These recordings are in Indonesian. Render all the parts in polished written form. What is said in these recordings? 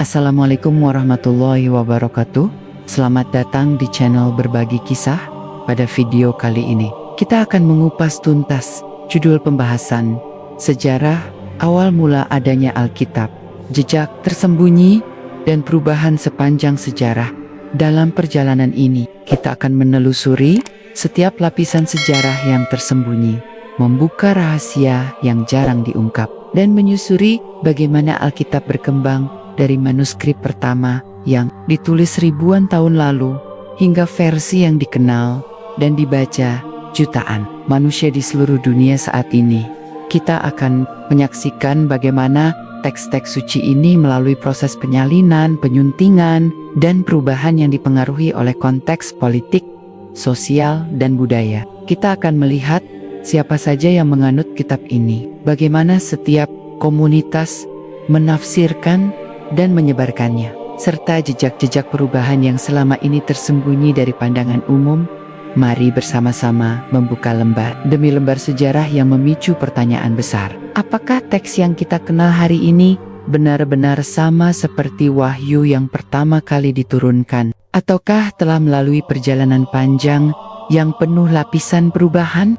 Assalamualaikum warahmatullahi wabarakatuh. Selamat datang di channel Berbagi Kisah. Pada video kali ini, kita akan mengupas tuntas judul pembahasan sejarah awal mula adanya Alkitab, jejak tersembunyi, dan perubahan sepanjang sejarah. Dalam perjalanan ini, kita akan menelusuri setiap lapisan sejarah yang tersembunyi, membuka rahasia yang jarang diungkap, dan menyusuri bagaimana Alkitab berkembang dari manuskrip pertama yang ditulis ribuan tahun lalu hingga versi yang dikenal dan dibaca jutaan manusia di seluruh dunia saat ini. Kita akan menyaksikan bagaimana teks-teks suci ini melalui proses penyalinan, penyuntingan, dan perubahan yang dipengaruhi oleh konteks politik, sosial, dan budaya. Kita akan melihat siapa saja yang menganut kitab ini, bagaimana setiap komunitas menafsirkan dan menyebarkannya, serta jejak-jejak perubahan yang selama ini tersembunyi dari pandangan umum. Mari bersama-sama membuka lembar demi lembar sejarah yang memicu pertanyaan besar. Apakah teks yang kita kenal hari ini benar-benar sama seperti wahyu yang pertama kali diturunkan? Ataukah telah melalui perjalanan panjang yang penuh lapisan perubahan?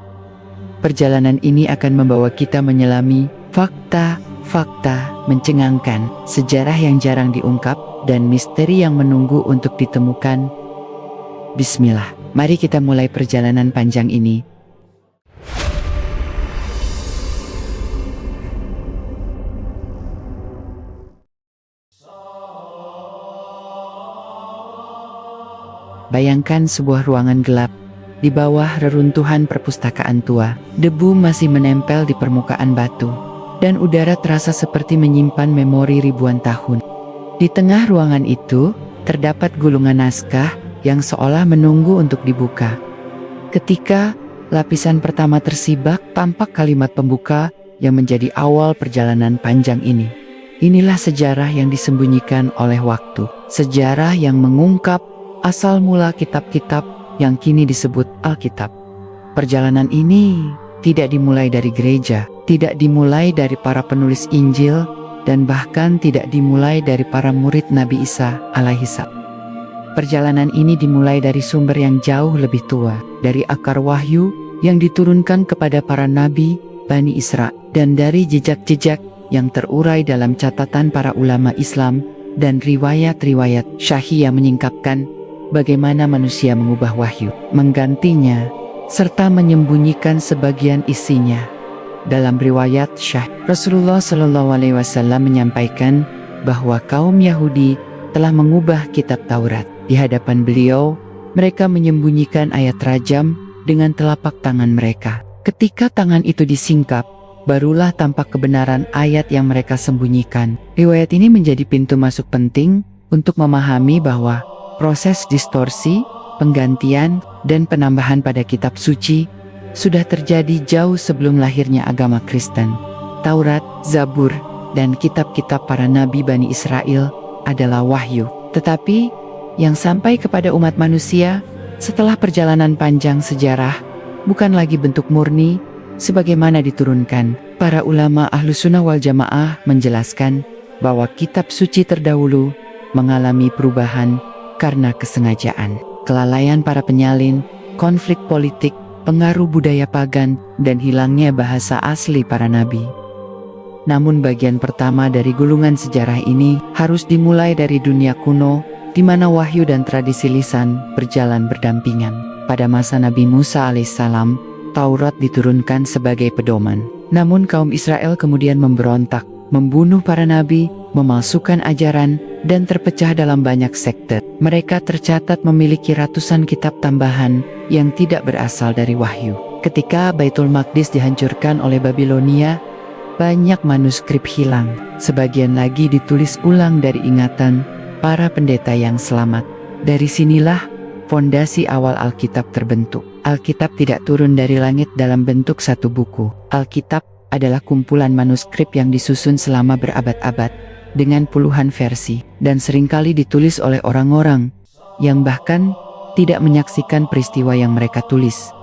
Perjalanan ini akan membawa kita menyelami fakta mencengangkan, sejarah yang jarang diungkap, dan misteri yang menunggu untuk ditemukan. Bismillah, mari kita mulai perjalanan panjang ini. Bayangkan sebuah ruangan gelap. Di bawah reruntuhan perpustakaan tua, debu masih menempel di permukaan batu, dan udara terasa seperti menyimpan memori ribuan tahun. Di tengah ruangan itu, terdapat gulungan naskah yang seolah menunggu untuk dibuka. Ketika lapisan pertama tersibak, tampak kalimat pembuka yang menjadi awal perjalanan panjang ini. Inilah sejarah yang disembunyikan oleh waktu. Sejarah yang mengungkap asal mula kitab-kitab yang kini disebut Alkitab. Perjalanan ini tidak dimulai dari gereja, tidak dimulai dari para penulis Injil, dan bahkan tidak dimulai dari para murid Nabi Isa alaihissalam. Perjalanan ini dimulai dari sumber yang jauh lebih tua, dari akar wahyu yang diturunkan kepada para nabi Bani Israel, dan dari jejak-jejak yang terurai dalam catatan para ulama Islam dan riwayat-riwayat syahih yang menyingkapkan bagaimana manusia mengubah wahyu, menggantinya, serta menyembunyikan sebagian isinya. Dalam riwayat syah, Rasulullah SAW menyampaikan bahwa kaum Yahudi telah mengubah kitab Taurat. Di hadapan beliau, mereka menyembunyikan ayat rajam dengan telapak tangan mereka. Ketika tangan itu disingkap, barulah tampak kebenaran ayat yang mereka sembunyikan. Riwayat ini menjadi pintu masuk penting untuk memahami bahwa proses distorsi, penggantian, dan penambahan pada kitab suci sudah terjadi jauh sebelum lahirnya agama Kristen. Taurat, Zabur, dan kitab-kitab para nabi Bani Israel adalah wahyu, tetapi yang sampai kepada umat manusia setelah perjalanan panjang sejarah bukan lagi bentuk murni sebagaimana diturunkan. Para ulama Ahlussunnah wal Jamaah menjelaskan bahwa kitab suci terdahulu mengalami perubahan karena kesengajaan, kelalaian para penyalin, konflik politik, pengaruh budaya pagan, dan hilangnya bahasa asli para nabi. Namun bagian pertama dari gulungan sejarah ini harus dimulai dari dunia kuno, di mana wahyu dan tradisi lisan berjalan berdampingan. Pada masa Nabi Musa alaihissalam, Taurat diturunkan sebagai pedoman. Namun kaum Israel kemudian memberontak, membunuh para nabi, memalsukan ajaran, dan terpecah dalam banyak sekte. Mereka tercatat memiliki ratusan kitab tambahan yang tidak berasal dari wahyu. Ketika Baitul Maqdis dihancurkan oleh Babilonia, banyak manuskrip hilang. Sebagian lagi ditulis ulang dari ingatan para pendeta yang selamat. Dari sinilah fondasi awal Alkitab terbentuk. Alkitab tidak turun dari langit dalam bentuk satu buku. Alkitab adalah kumpulan manuskrip yang disusun selama berabad-abad dengan puluhan versi, dan seringkali ditulis oleh orang-orang yang bahkan tidak menyaksikan peristiwa yang mereka tulis.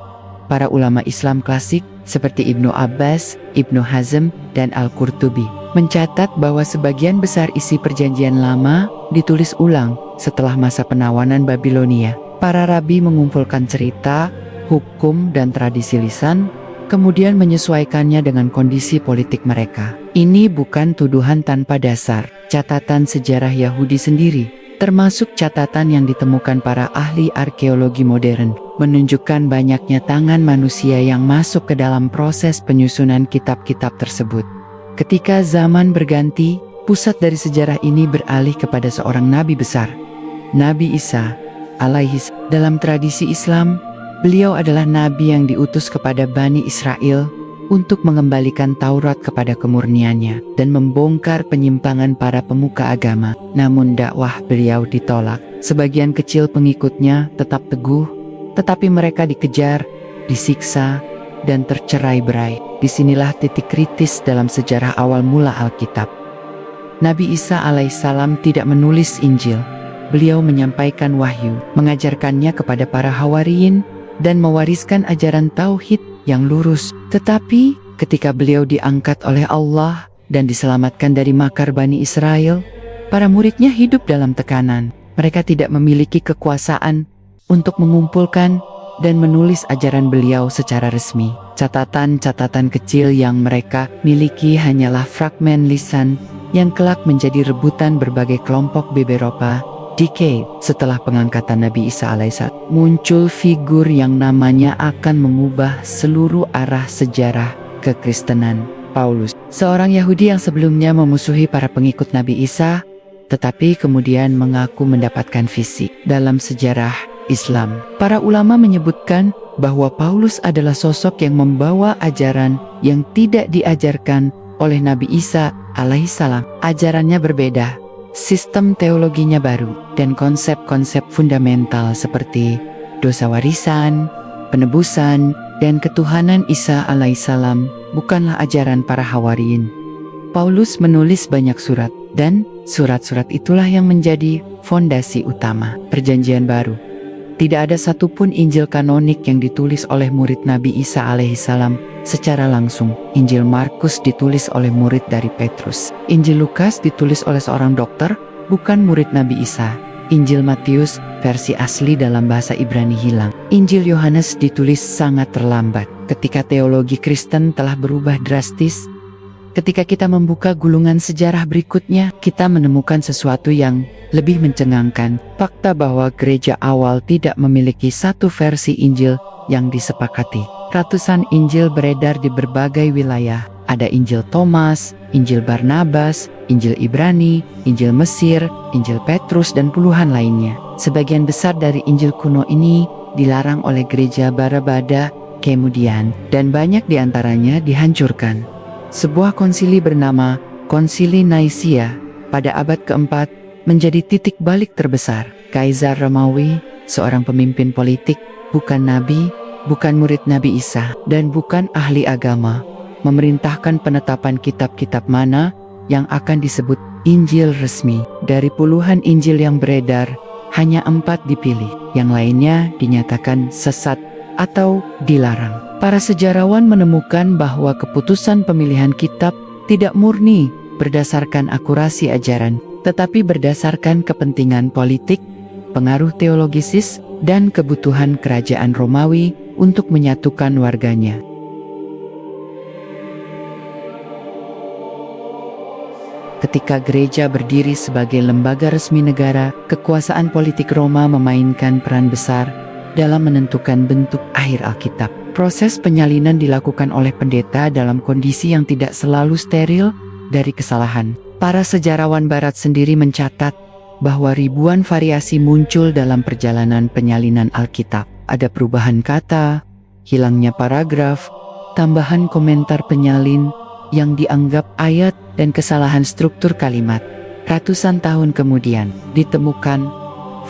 Para ulama Islam klasik seperti Ibnu Abbas, Ibnu Hazm, dan Al-Qurtubi, mencatat bahwa sebagian besar isi Perjanjian Lama ditulis ulang setelah masa penawanan Babilonia. Para rabi mengumpulkan cerita, hukum, dan tradisi lisan, kemudian menyesuaikannya dengan kondisi politik mereka. Ini bukan tuduhan tanpa dasar. Catatan sejarah Yahudi sendiri, termasuk catatan yang ditemukan para ahli arkeologi modern, menunjukkan banyaknya tangan manusia yang masuk ke dalam proses penyusunan kitab-kitab tersebut. Ketika zaman berganti, pusat dari sejarah ini beralih kepada seorang nabi besar, Nabi Isa alaihis. Dalam tradisi Islam, beliau adalah nabi yang diutus kepada Bani Israel untuk mengembalikan Taurat kepada kemurniannya dan membongkar penyimpangan para pemuka agama. Namun dakwah beliau ditolak. Sebagian kecil pengikutnya tetap teguh, tetapi mereka dikejar, disiksa, dan tercerai-berai. Disinilah titik kritis dalam sejarah awal mula Alkitab. Nabi Isa alaihissalam tidak menulis Injil. Beliau menyampaikan wahyu, mengajarkannya kepada para hawariyin, dan mewariskan ajaran tauhid yang lurus. Tetapi ketika beliau diangkat oleh Allah dan diselamatkan dari makar Bani Israel, para muridnya hidup dalam tekanan. Mereka tidak memiliki kekuasaan untuk mengumpulkan dan menulis ajaran beliau secara resmi. Catatan-catatan kecil yang mereka miliki hanyalah fragmen lisan yang kelak menjadi rebutan berbagai kelompok beberapa decade setelah pengangkatan Nabi Isa alaihissalam. Muncul figur yang namanya akan mengubah seluruh arah sejarah kekristenan, Paulus. Seorang Yahudi yang sebelumnya memusuhi para pengikut Nabi Isa, tetapi kemudian mengaku mendapatkan visi. Dalam sejarah Islam, para ulama menyebutkan bahwa Paulus adalah sosok yang membawa ajaran yang tidak diajarkan oleh Nabi Isa alaihissalam. Ajarannya berbeda, sistem teologinya baru, dan konsep-konsep fundamental seperti dosa warisan, penebusan, dan ketuhanan Isa alaihissalam bukanlah ajaran para hawariyin. Paulus menulis banyak surat, dan surat-surat itulah yang menjadi fondasi utama Perjanjian Baru. Tidak ada satupun Injil kanonik yang ditulis oleh murid Nabi Isa alaihissalam secara langsung. Injil Markus ditulis oleh murid dari Petrus. Injil Lukas ditulis oleh seorang dokter, bukan murid Nabi Isa. Injil Matius versi asli dalam bahasa Ibrani hilang. Injil Yohanes ditulis sangat terlambat. Ketika teologi Kristen telah berubah drastis, ketika kita membuka gulungan sejarah berikutnya, kita menemukan sesuatu yang lebih mencengangkan. Fakta bahwa gereja awal tidak memiliki satu versi Injil yang disepakati. Ratusan Injil beredar di berbagai wilayah. Ada Injil Thomas, Injil Barnabas, Injil Ibrani, Injil Mesir, Injil Petrus, dan puluhan lainnya. Sebagian besar dari Injil kuno ini dilarang oleh gereja Barbada kemudian, dan banyak diantaranya dihancurkan. Sebuah konsili bernama Konsili Naisia pada abad keempat menjadi titik balik terbesar. Kaisar Romawi, seorang pemimpin politik, bukan nabi, bukan murid Nabi Isa, dan bukan ahli agama, memerintahkan penetapan kitab-kitab mana yang akan disebut Injil resmi. Dari puluhan Injil yang beredar, hanya 4 dipilih, yang lainnya dinyatakan sesat atau dilarang. Para sejarawan menemukan bahwa keputusan pemilihan kitab tidak murni berdasarkan akurasi ajaran, tetapi berdasarkan kepentingan politik, pengaruh teologisis, dan kebutuhan kerajaan Romawi untuk menyatukan warganya. Ketika gereja berdiri sebagai lembaga resmi negara, kekuasaan politik Roma memainkan peran besar dalam menentukan bentuk akhir Alkitab. Proses penyalinan dilakukan oleh pendeta dalam kondisi yang tidak selalu steril dari kesalahan. Para sejarawan barat sendiri mencatat bahwa ribuan variasi muncul dalam perjalanan penyalinan Alkitab. Ada perubahan kata, hilangnya paragraf, tambahan komentar penyalin yang dianggap ayat, dan kesalahan struktur kalimat. Ratusan tahun kemudian, ditemukan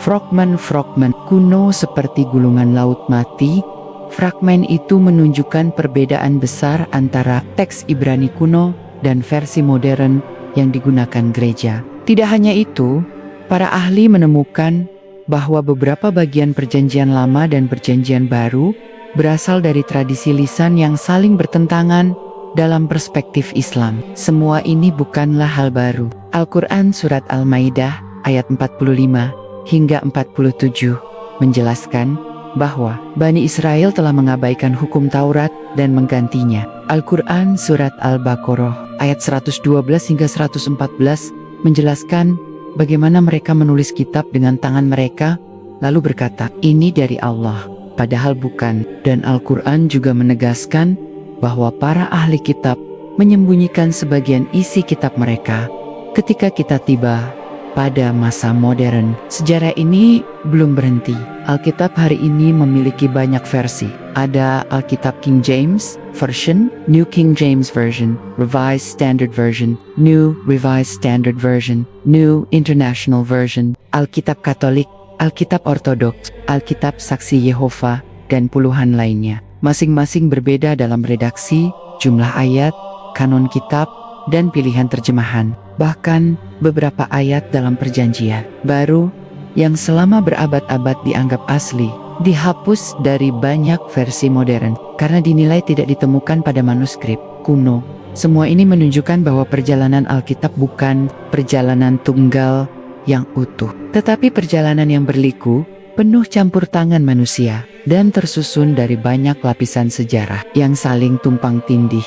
fragmen-fragmen kuno seperti gulungan laut mati. Fragmen itu menunjukkan perbedaan besar antara teks Ibrani kuno dan versi modern yang digunakan gereja. Tidak hanya itu, para ahli menemukan bahwa beberapa bagian Perjanjian Lama dan Perjanjian Baru berasal dari tradisi lisan yang saling bertentangan dalam perspektif Islam. Semua ini bukanlah hal baru. Al-Quran Surat Al-Maidah ayat 45 hingga 47 menjelaskan bahwa Bani Israel telah mengabaikan hukum Taurat dan menggantinya. Al-Quran Surat Al-Baqarah ayat 112 hingga 114 menjelaskan bagaimana mereka menulis kitab dengan tangan mereka, lalu berkata, "Ini dari Allah," padahal bukan. Dan Al-Quran juga menegaskan bahwa para ahli kitab menyembunyikan sebagian isi kitab mereka. Ketika kita tiba pada masa modern, sejarah ini belum berhenti. Alkitab hari ini memiliki banyak versi. Ada Alkitab King James Version, New King James Version, Revised Standard Version, New Revised Standard Version, New International Version, Alkitab Katolik, Alkitab Ortodoks, Alkitab Saksi Yehova, dan puluhan lainnya. Masing-masing berbeda dalam redaksi, jumlah ayat, kanon kitab, dan pilihan terjemahan. Bahkan beberapa ayat dalam perjanjian baru yang selama berabad-abad dianggap asli, dihapus dari banyak versi modern karena dinilai tidak ditemukan pada manuskrip kuno. Semua ini menunjukkan bahwa perjalanan Alkitab bukan perjalanan tunggal yang utuh, tetapi perjalanan yang berliku, penuh campur tangan manusia, dan tersusun dari banyak lapisan sejarah yang saling tumpang tindih.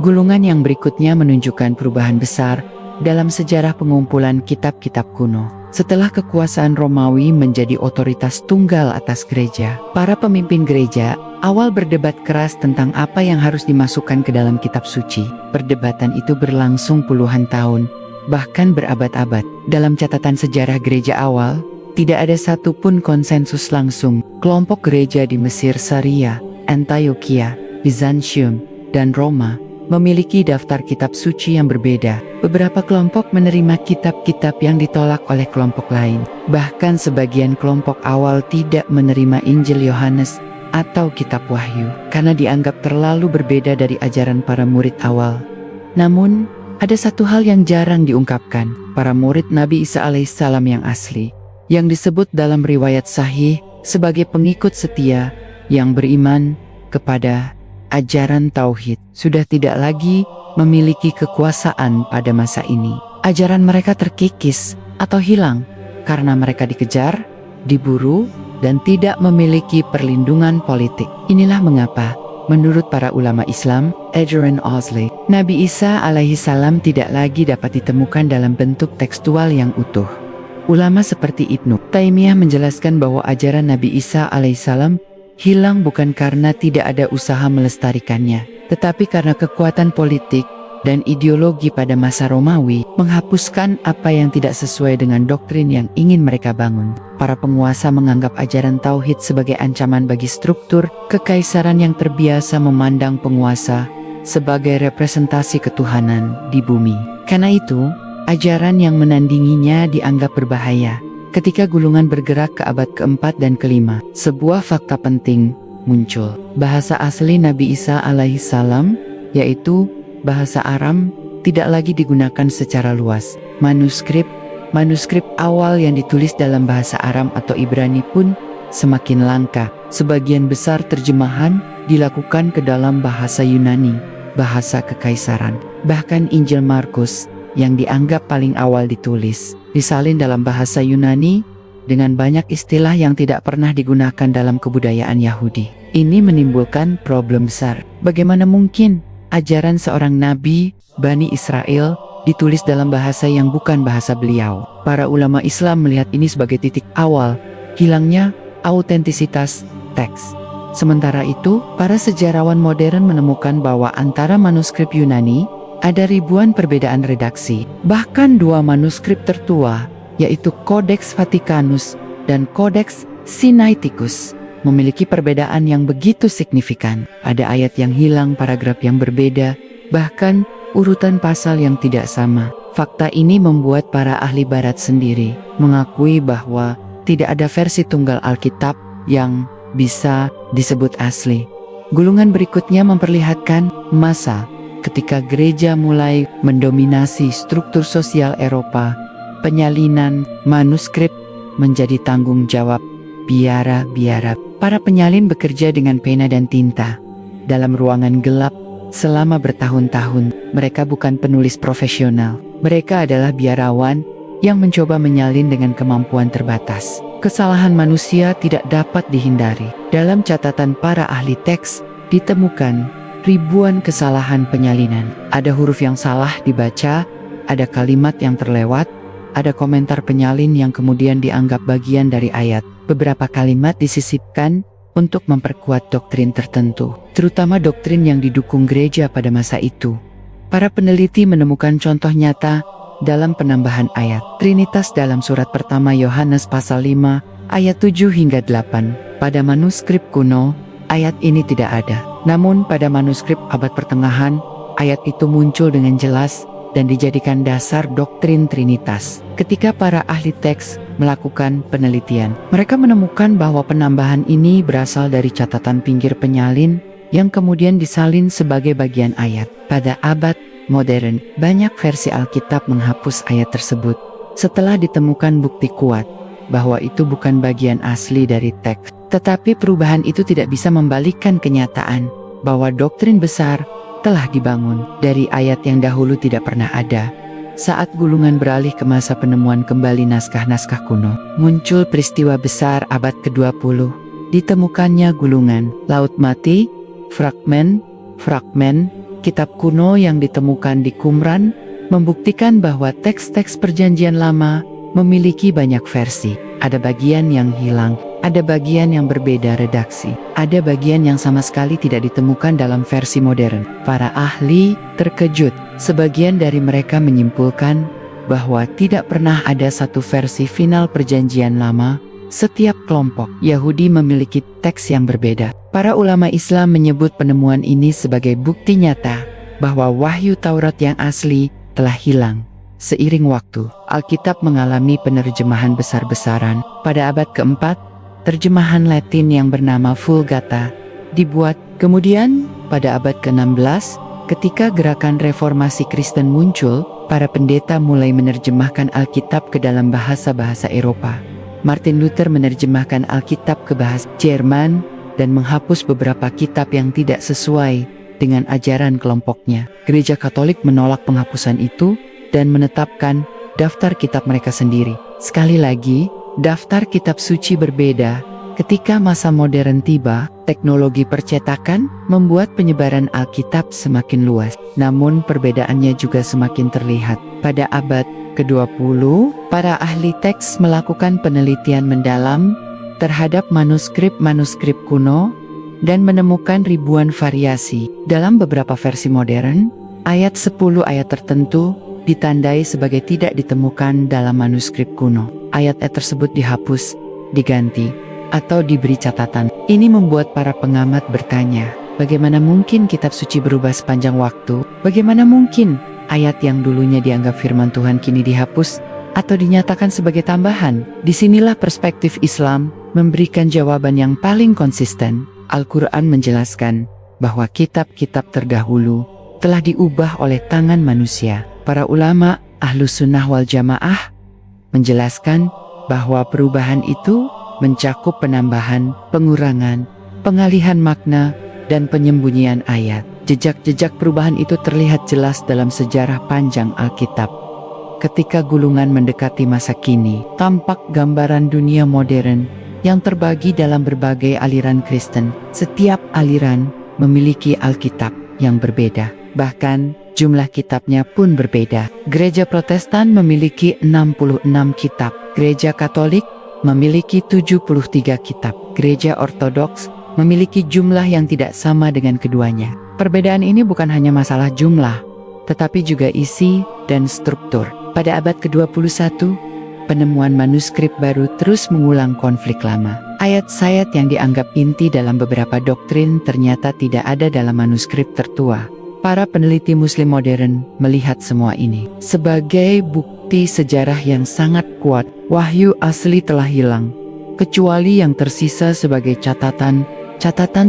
Gulungan yang berikutnya menunjukkan perubahan besar dalam sejarah pengumpulan kitab-kitab kuno. Setelah kekuasaan Romawi menjadi otoritas tunggal atas gereja, para pemimpin gereja awal berdebat keras tentang apa yang harus dimasukkan ke dalam kitab suci. Perdebatan itu berlangsung puluhan tahun, bahkan berabad-abad. Dalam catatan sejarah gereja awal, tidak ada satupun konsensus langsung. Kelompok gereja di Mesir, Syria, Antioquia, Bizantium, dan Roma memiliki daftar kitab suci yang berbeda. Beberapa kelompok menerima kitab-kitab yang ditolak oleh kelompok lain. Bahkan sebagian kelompok awal tidak menerima Injil Yohanes atau kitab Wahyu karena dianggap terlalu berbeda dari ajaran para murid awal. Namun, ada satu hal yang jarang diungkapkan. Para murid Nabi Isa alaihissalam yang asli, yang disebut dalam riwayat sahih sebagai pengikut setia yang beriman kepada ajaran tauhid, sudah tidak lagi memiliki kekuasaan pada masa ini. Ajaran mereka terkikis atau hilang karena mereka dikejar, diburu, dan tidak memiliki perlindungan politik. Inilah mengapa, menurut para ulama Islam, Adrian Ozley, Nabi Isa alaihissalam tidak lagi dapat ditemukan dalam bentuk tekstual yang utuh. Ulama seperti Ibnu Taimiyah menjelaskan bahwa ajaran Nabi Isa alaihissalam hilang bukan karena tidak ada usaha melestarikannya, tetapi karena kekuatan politik dan ideologi pada masa Romawi menghapuskan apa yang tidak sesuai dengan doktrin yang ingin mereka bangun. Para penguasa menganggap ajaran tauhid sebagai ancaman bagi struktur kekaisaran yang terbiasa memandang penguasa sebagai representasi ketuhanan di bumi. Karena itu, ajaran yang menandinginya dianggap berbahaya. Ketika gulungan bergerak ke abad keempat dan kelima, sebuah fakta penting muncul. Bahasa asli Nabi Isa alaihissalam, yaitu bahasa Aram, tidak lagi digunakan secara luas. Manuskrip awal yang ditulis dalam bahasa Aram atau Ibrani pun semakin langka. Sebagian besar terjemahan dilakukan ke dalam bahasa Yunani, bahasa kekaisaran. Bahkan Injil Markus, yang dianggap paling awal ditulis, disalin dalam bahasa Yunani dengan banyak istilah yang tidak pernah digunakan dalam kebudayaan Yahudi. Ini menimbulkan problem besar. Bagaimana mungkin ajaran seorang nabi Bani Israel ditulis dalam bahasa yang bukan bahasa beliau? Para ulama Islam melihat ini sebagai titik awal hilangnya autentisitas teks. Sementara itu, para sejarawan modern menemukan bahwa antara manuskrip Yunani ada ribuan perbedaan redaksi. Bahkan dua manuskrip tertua, yaitu Codex Vaticanus dan Codex Sinaiticus, memiliki perbedaan yang begitu signifikan. Ada ayat yang hilang, paragraf yang berbeda, bahkan urutan pasal yang tidak sama. Fakta ini membuat para ahli barat sendiri mengakui bahwa tidak ada versi tunggal Alkitab yang bisa disebut asli. Gulungan berikutnya memperlihatkan masa ketika gereja mulai mendominasi struktur sosial Eropa. Penyalinan manuskrip menjadi tanggung jawab biara-biara. Para penyalin bekerja dengan pena dan tinta dalam ruangan gelap selama bertahun-tahun. Mereka bukan penulis profesional. Mereka adalah biarawan yang mencoba menyalin dengan kemampuan terbatas. Kesalahan manusia tidak dapat dihindari. Dalam catatan para ahli teks, ditemukan ribuan kesalahan penyalinan. Ada huruf yang salah dibaca, ada kalimat yang terlewat, ada komentar penyalin yang kemudian dianggap bagian dari ayat. Beberapa kalimat disisipkan untuk memperkuat doktrin tertentu, terutama doktrin yang didukung gereja pada masa itu. Para peneliti menemukan contoh nyata dalam penambahan ayat Trinitas dalam surat pertama Yohanes pasal 5 ayat 7 hingga 8. Pada manuskrip kuno, ayat ini tidak ada. Namun pada manuskrip abad pertengahan, ayat itu muncul dengan jelas dan dijadikan dasar doktrin Trinitas. Ketika para ahli teks melakukan penelitian, mereka menemukan bahwa penambahan ini berasal dari catatan pinggir penyalin yang kemudian disalin sebagai bagian ayat. Pada abad modern, banyak versi Alkitab menghapus ayat tersebut setelah ditemukan bukti kuat bahwa itu bukan bagian asli dari teks. Tetapi perubahan itu tidak bisa membalikkan kenyataan bahwa doktrin besar telah dibangun dari ayat yang dahulu tidak pernah ada. Saat gulungan beralih ke masa penemuan kembali naskah-naskah kuno, muncul peristiwa besar abad ke-20. Ditemukannya gulungan, laut mati, fragmen kitab kuno yang ditemukan di Qumran membuktikan bahwa teks-teks perjanjian lama memiliki banyak versi. Ada bagian yang hilang, ada bagian yang berbeda redaksi, ada bagian yang sama sekali tidak ditemukan dalam versi modern. Para ahli terkejut. Sebagian dari mereka menyimpulkan bahwa tidak pernah ada satu versi final perjanjian lama. Setiap kelompok Yahudi memiliki teks yang berbeda. Para ulama Islam menyebut penemuan ini sebagai bukti nyata bahwa wahyu Taurat yang asli telah hilang. Seiring waktu, Alkitab mengalami penerjemahan besar-besaran. Pada abad keempat, terjemahan Latin yang bernama Vulgata dibuat. Kemudian, pada abad ke-16, ketika gerakan reformasi Kristen muncul, para pendeta mulai menerjemahkan Alkitab ke dalam bahasa-bahasa Eropa. Martin Luther menerjemahkan Alkitab ke bahasa Jerman dan menghapus beberapa kitab yang tidak sesuai dengan ajaran kelompoknya. Gereja Katolik menolak penghapusan itu dan menetapkan daftar kitab mereka sendiri. Sekali lagi, daftar kitab suci berbeda. Ketika masa modern tiba, teknologi percetakan membuat penyebaran Alkitab semakin luas. Namun perbedaannya juga semakin terlihat. Pada abad ke-20, para ahli teks melakukan penelitian mendalam terhadap manuskrip-manuskrip kuno dan menemukan ribuan variasi. Dalam beberapa versi modern, ayat 10 ayat tertentu ditandai sebagai tidak ditemukan dalam manuskrip kuno. Ayat-ayat tersebut dihapus, diganti, atau diberi catatan. Ini membuat para pengamat bertanya, bagaimana mungkin kitab suci berubah sepanjang waktu? Bagaimana mungkin ayat yang dulunya dianggap firman Tuhan kini dihapus atau dinyatakan sebagai tambahan? Disinilah perspektif Islam memberikan jawaban yang paling konsisten. Al-Quran menjelaskan bahwa kitab-kitab terdahulu telah diubah oleh tangan manusia. Para ulama Ahlus Sunnah wal Jamaah menjelaskan bahwa perubahan itu mencakup penambahan, pengurangan, pengalihan makna, dan penyembunyian ayat. Jejak-jejak perubahan itu terlihat jelas dalam sejarah panjang Alkitab. Ketika gulungan mendekati masa kini, tampak gambaran dunia modern yang terbagi dalam berbagai aliran Kristen. Setiap aliran memiliki Alkitab yang berbeda. Bahkan jumlah kitabnya pun berbeda. Gereja Protestan memiliki 66 kitab. Gereja Katolik memiliki 73 kitab. Gereja Ortodoks memiliki jumlah yang tidak sama dengan keduanya. Perbedaan ini bukan hanya masalah jumlah, tetapi juga isi dan struktur. Pada abad ke-21, penemuan manuskrip baru terus mengulang konflik lama. Ayat-ayat yang dianggap inti dalam beberapa doktrin ternyata tidak ada dalam manuskrip tertua. Para peneliti Muslim modern melihat semua ini sebagai bukti sejarah yang sangat kuat. Wahyu asli telah hilang, kecuali yang tersisa sebagai catatan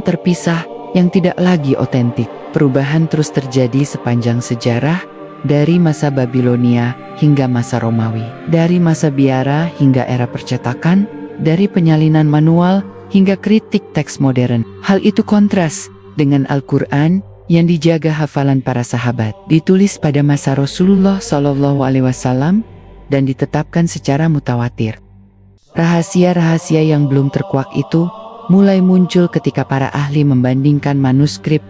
terpisah yang tidak lagi otentik. Perubahan terus terjadi sepanjang sejarah, dari masa Babilonia hingga masa Romawi, dari masa biara hingga era percetakan, dari penyalinan manual hingga kritik teks modern. Hal itu kontras dengan Al-Quran yang dijaga hafalan para sahabat, ditulis pada masa Rasulullah SAW dan ditetapkan secara mutawatir. Rahasia-rahasia yang belum terkuak itu mulai muncul ketika para ahli membandingkan manuskrip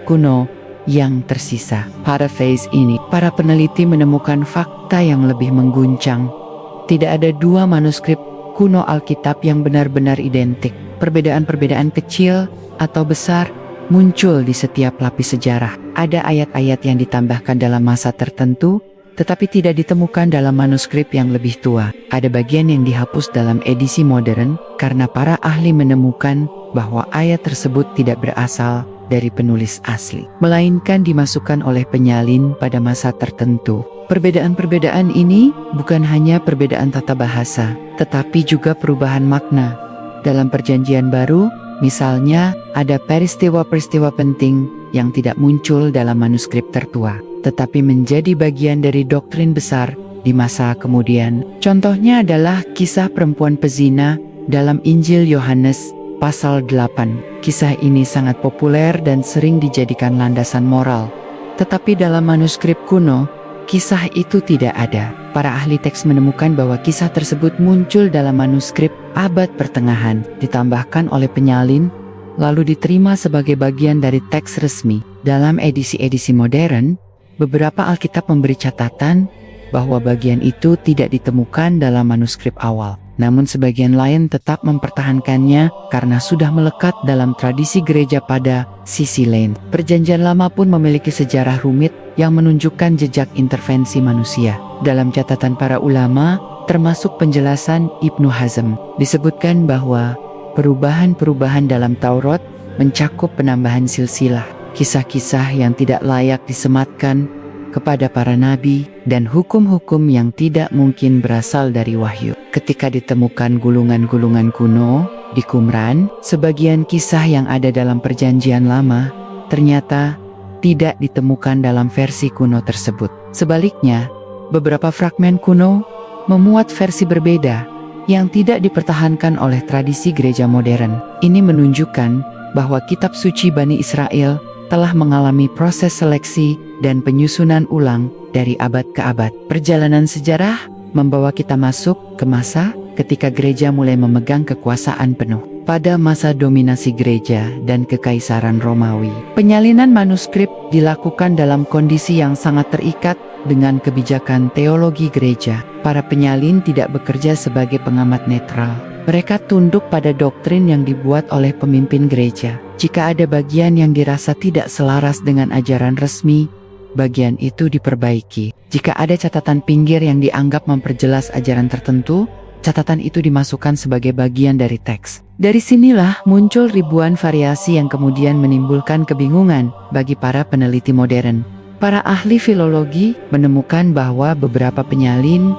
kuno yang tersisa. Pada fase ini, para peneliti menemukan fakta yang lebih mengguncang. Tidak ada dua manuskrip kuno Alkitab yang benar-benar identik. Perbedaan-perbedaan kecil atau besar muncul di setiap lapis sejarah. Ada ayat-ayat yang ditambahkan dalam masa tertentu, tetapi tidak ditemukan dalam manuskrip yang lebih tua. Ada bagian yang dihapus dalam edisi modern karena para ahli menemukan bahwa ayat tersebut tidak berasal dari penulis asli, melainkan dimasukkan oleh penyalin pada masa tertentu. Perbedaan-perbedaan ini bukan hanya perbedaan tata bahasa, tetapi juga perubahan makna. Dalam Perjanjian Baru, misalnya, ada peristiwa-peristiwa penting yang tidak muncul dalam manuskrip tertua, tetapi menjadi bagian dari doktrin besar di masa kemudian. Contohnya adalah kisah perempuan pezina dalam Injil Yohanes pasal 8. Kisah ini sangat populer dan sering dijadikan landasan moral. Tetapi dalam manuskrip kuno, kisah itu tidak ada. Para ahli teks menemukan bahwa kisah tersebut muncul dalam manuskrip abad pertengahan, ditambahkan oleh penyalin, lalu diterima sebagai bagian dari teks resmi. Dalam edisi-edisi modern, beberapa Alkitab memberi catatan bahwa bagian itu tidak ditemukan dalam manuskrip awal. Namun sebagian lain tetap mempertahankannya karena sudah melekat dalam tradisi gereja pada sisi lain. Perjanjian Lama pun memiliki sejarah rumit yang menunjukkan jejak intervensi manusia. Dalam catatan para ulama, termasuk penjelasan Ibnu Hazm, disebutkan bahwa perubahan-perubahan dalam Taurat mencakup penambahan silsilah, kisah-kisah yang tidak layak disematkan kepada para nabi, dan hukum-hukum yang tidak mungkin berasal dari wahyu. Ketika ditemukan gulungan-gulungan kuno di Qumran, sebagian kisah yang ada dalam Perjanjian Lama ternyata tidak ditemukan dalam versi kuno tersebut. Sebaliknya, beberapa fragmen kuno memuat versi berbeda yang tidak dipertahankan oleh tradisi gereja modern. Ini menunjukkan bahwa kitab suci Bani Israel telah mengalami proses seleksi dan penyusunan ulang dari abad ke abad. Perjalanan sejarah membawa kita masuk ke masa ketika gereja mulai memegang kekuasaan penuh. Pada masa dominasi gereja dan kekaisaran Romawi, penyalinan manuskrip dilakukan dalam kondisi yang sangat terikat dengan kebijakan teologi gereja. Para penyalin tidak bekerja sebagai pengamat netral. Mereka tunduk pada doktrin yang dibuat oleh pemimpin gereja. Jika ada bagian yang dirasa tidak selaras dengan ajaran resmi, bagian itu diperbaiki. Jika ada catatan pinggir yang dianggap memperjelas ajaran tertentu, catatan itu dimasukkan sebagai bagian dari teks. Dari sinilah muncul ribuan variasi yang kemudian menimbulkan kebingungan bagi para peneliti modern. Para ahli filologi menemukan bahwa beberapa penyalin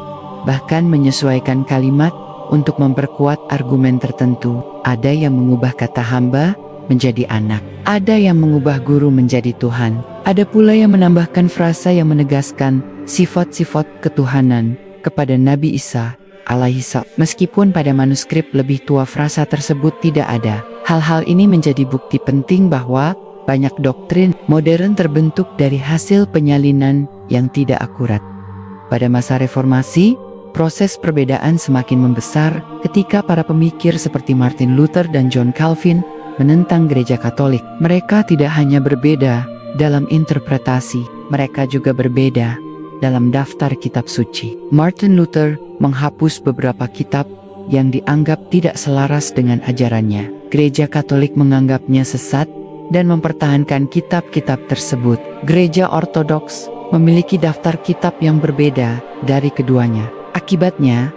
bahkan menyesuaikan kalimat untuk memperkuat argumen tertentu. Ada yang mengubah kata hamba menjadi anak. Ada yang mengubah guru menjadi Tuhan. Ada pula yang menambahkan frasa yang menegaskan sifat-sifat ketuhanan kepada Nabi Isa alaihissalam. Meskipun pada manuskrip lebih tua frasa tersebut tidak ada. Hal-hal ini menjadi bukti penting bahwa banyak doktrin modern terbentuk dari hasil penyalinan yang tidak akurat. Pada masa reformasi, proses perbedaan semakin membesar ketika para pemikir seperti Martin Luther dan John Calvin menentang gereja Katolik. Mereka tidak hanya berbeda dalam interpretasi, mereka juga berbeda dalam daftar kitab suci. Martin Luther menghapus beberapa kitab yang dianggap tidak selaras dengan ajarannya. Gereja Katolik menganggapnya sesat dan mempertahankan kitab-kitab tersebut. Gereja Ortodoks memiliki daftar kitab yang berbeda dari keduanya. Akibatnya,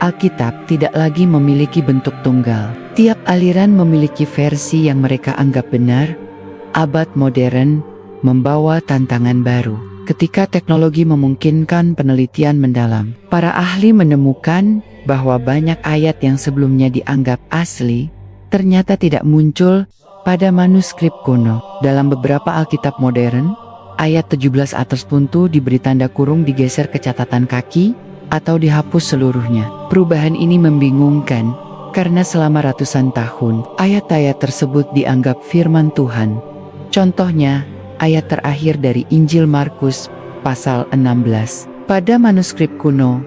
Alkitab tidak lagi memiliki bentuk tunggal. Tiap aliran memiliki versi yang mereka anggap benar. Abad modern membawa tantangan baru. Ketika teknologi memungkinkan penelitian mendalam, para ahli menemukan bahwa banyak ayat yang sebelumnya dianggap asli, ternyata tidak muncul pada manuskrip kuno. Dalam beberapa Alkitab modern, ayat 17 atas puntu diberi tanda kurung digeser ke catatan kaki, atau dihapus seluruhnya. Perubahan ini membingungkan karena selama ratusan tahun ayat-ayat tersebut dianggap firman Tuhan. Contohnya, ayat terakhir dari Injil Markus pasal 16. Pada manuskrip kuno,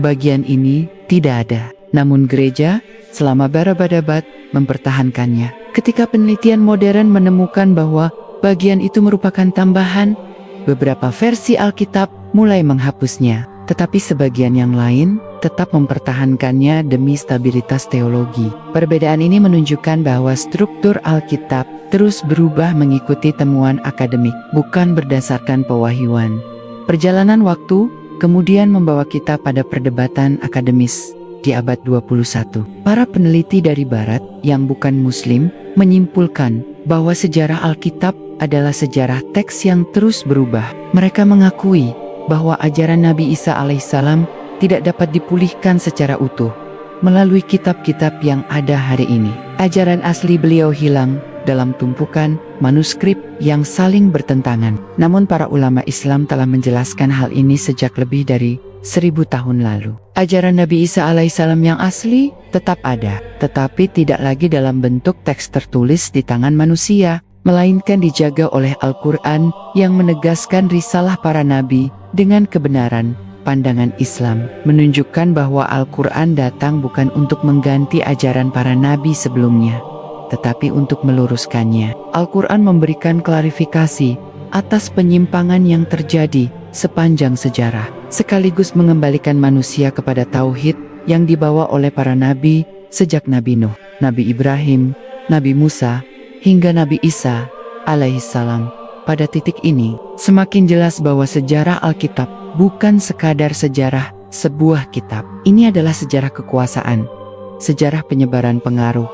bagian ini tidak ada. Namun gereja selama berabad-abad mempertahankannya. Ketika penelitian modern menemukan bahwa bagian itu merupakan tambahan, beberapa versi Alkitab mulai menghapusnya. Tetapi sebagian yang lain tetap mempertahankannya demi stabilitas teologi. Perbedaan ini menunjukkan bahwa struktur Alkitab terus berubah mengikuti temuan akademik, bukan berdasarkan pewahyuan. Perjalanan waktu kemudian membawa kita pada perdebatan akademis di abad 21. Para peneliti dari Barat yang bukan Muslim menyimpulkan bahwa sejarah Alkitab adalah sejarah teks yang terus berubah. Mereka mengakui bahwa ajaran Nabi Isa alaihissalam tidak dapat dipulihkan secara utuh melalui kitab-kitab yang ada hari ini. Ajaran asli beliau hilang dalam tumpukan manuskrip yang saling bertentangan. Namun para ulama Islam telah menjelaskan hal ini sejak lebih dari 1000 tahun lalu. Ajaran Nabi Isa alaihissalam yang asli tetap ada, tetapi tidak lagi dalam bentuk teks tertulis di tangan manusia, melainkan dijaga oleh Al-Quran yang menegaskan risalah para nabi dengan kebenaran. Pandangan Islam menunjukkan bahwa Al-Quran datang bukan untuk mengganti ajaran para nabi sebelumnya, tetapi untuk meluruskannya. Al-Quran memberikan klarifikasi atas penyimpangan yang terjadi sepanjang sejarah, sekaligus mengembalikan manusia kepada tauhid yang dibawa oleh para nabi sejak Nabi Nuh, Nabi Ibrahim, Nabi Musa, hingga Nabi Isa alaihissalam. Pada titik ini, semakin jelas bahwa sejarah Alkitab bukan sekadar sejarah sebuah kitab. Ini adalah sejarah kekuasaan, sejarah penyebaran pengaruh,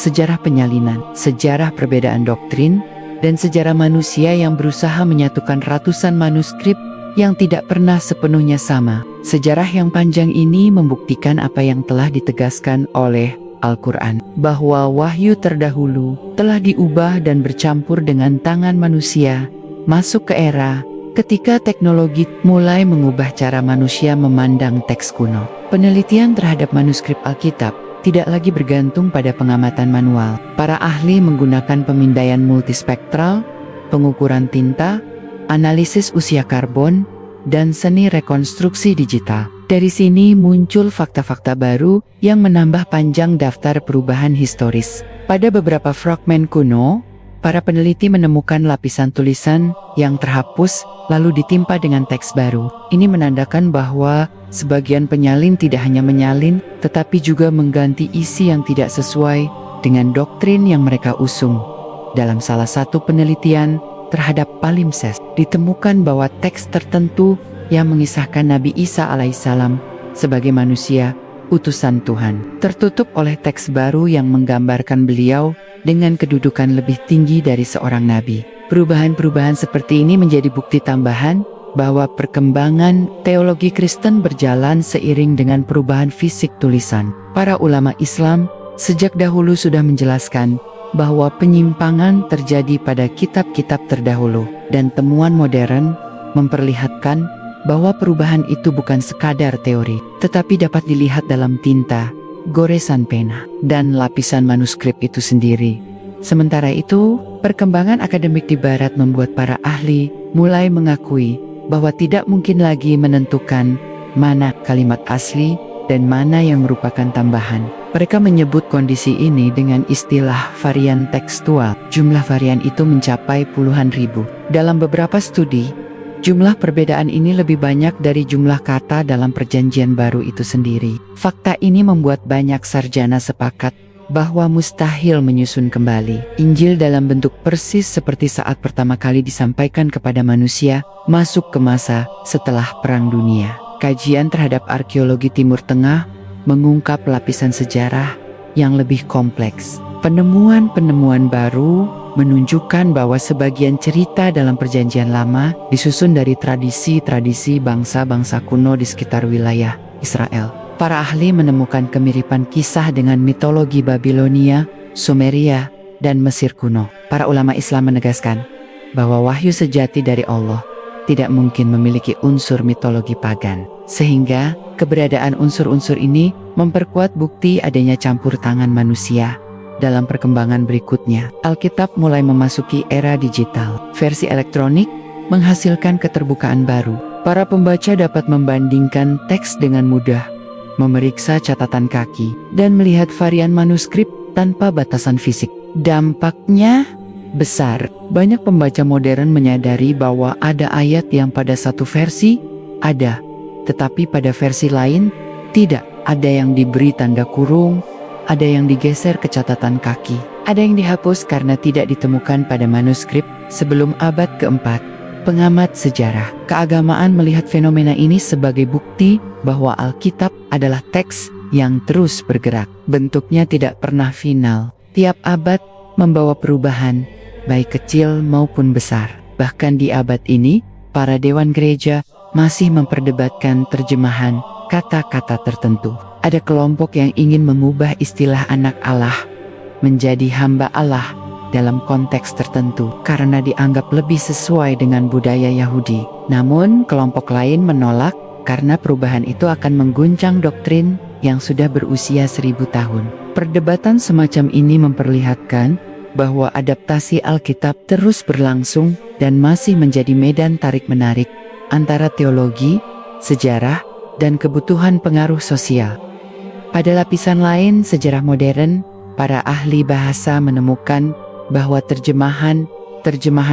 sejarah penyalinan, sejarah perbedaan doktrin, dan sejarah manusia yang berusaha menyatukan ratusan manuskrip yang tidak pernah sepenuhnya sama. Sejarah yang panjang ini membuktikan apa yang telah ditegaskan oleh Al-Quran, bahwa wahyu terdahulu telah diubah dan bercampur dengan tangan manusia, masuk ke era ketika teknologi mulai mengubah cara manusia memandang teks kuno. Penelitian terhadap manuskrip Alkitab tidak lagi bergantung pada pengamatan manual. Para ahli menggunakan pemindaian multispektral, pengukuran tinta, analisis usia karbon, dan seni rekonstruksi digital. Dari sini muncul fakta-fakta baru yang menambah panjang daftar perubahan historis. Pada beberapa fragmen kuno, para peneliti menemukan lapisan tulisan yang terhapus lalu ditimpa dengan teks baru. Ini menandakan bahwa sebagian penyalin tidak hanya menyalin, tetapi juga mengganti isi yang tidak sesuai dengan doktrin yang mereka usung. Dalam salah satu penelitian terhadap palimpsest, ditemukan bahwa teks tertentu yang mengisahkan Nabi Isa alaihissalam sebagai manusia, utusan Tuhan, tertutup oleh teks baru yang menggambarkan beliau dengan kedudukan lebih tinggi dari seorang nabi. Perubahan-perubahan seperti ini menjadi bukti tambahan bahwa perkembangan teologi Kristen berjalan seiring dengan perubahan fisik tulisan. Para ulama Islam sejak dahulu sudah menjelaskan bahwa penyimpangan terjadi pada kitab-kitab terdahulu, dan temuan modern memperlihatkan bahwa perubahan itu bukan sekadar teori, tetapi dapat dilihat dalam tinta, goresan pena, dan lapisan manuskrip itu sendiri. Sementara itu, perkembangan akademik di Barat membuat para ahli mulai mengakui bahwa tidak mungkin lagi menentukan mana kalimat asli dan mana yang merupakan tambahan. Mereka menyebut kondisi ini dengan istilah varian tekstual. Jumlah varian itu mencapai puluhan ribu. Dalam beberapa studi, jumlah perbedaan ini lebih banyak dari jumlah kata dalam perjanjian baru itu sendiri. Fakta ini membuat banyak sarjana sepakat bahwa mustahil menyusun kembali Injil dalam bentuk persis seperti saat pertama kali disampaikan kepada manusia masuk ke masa setelah Perang Dunia. Kajian terhadap arkeologi Timur Tengah mengungkap lapisan sejarah yang lebih kompleks. Penemuan-penemuan baru menunjukkan bahwa sebagian cerita dalam Perjanjian Lama disusun dari tradisi-tradisi bangsa-bangsa kuno di sekitar wilayah Israel. Para ahli menemukan kemiripan kisah dengan mitologi Babilonia, Sumeria, dan Mesir kuno. Para ulama Islam menegaskan bahwa wahyu sejati dari Allah tidak mungkin memiliki unsur mitologi pagan. Sehingga keberadaan unsur-unsur ini memperkuat bukti adanya campur tangan manusia. Dalam perkembangan berikutnya, Alkitab mulai memasuki era digital. Versi elektronik menghasilkan keterbukaan baru. Para pembaca dapat membandingkan teks dengan mudah, memeriksa catatan kaki, dan melihat varian manuskrip tanpa batasan fisik. Dampaknya besar. Banyak pembaca modern menyadari bahwa ada ayat yang pada satu versi ada, tetapi pada versi lain tidak. Ada yang diberi tanda kurung, ada yang digeser ke catatan kaki, ada yang dihapus karena tidak ditemukan pada manuskrip sebelum abad keempat. Pengamat sejarah keagamaan melihat fenomena ini sebagai bukti bahwa Alkitab adalah teks yang terus bergerak. Bentuknya tidak pernah final. Tiap abad membawa perubahan, baik kecil maupun besar. Bahkan di abad ini, para dewan gereja masih memperdebatkan terjemahan kata-kata tertentu. Ada kelompok yang ingin mengubah istilah anak Allah menjadi hamba Allah dalam konteks tertentu karena dianggap lebih sesuai dengan budaya Yahudi. Namun, kelompok lain menolak karena perubahan itu akan mengguncang doktrin yang sudah berusia 1000 tahun. Perdebatan semacam ini memperlihatkan bahwa adaptasi Alkitab terus berlangsung dan masih menjadi medan tarik-menarik antara teologi, sejarah, dan kebutuhan pengaruh sosial. Pada lapisan lain sejarah modern, para ahli bahasa menemukan bahwa terjemahan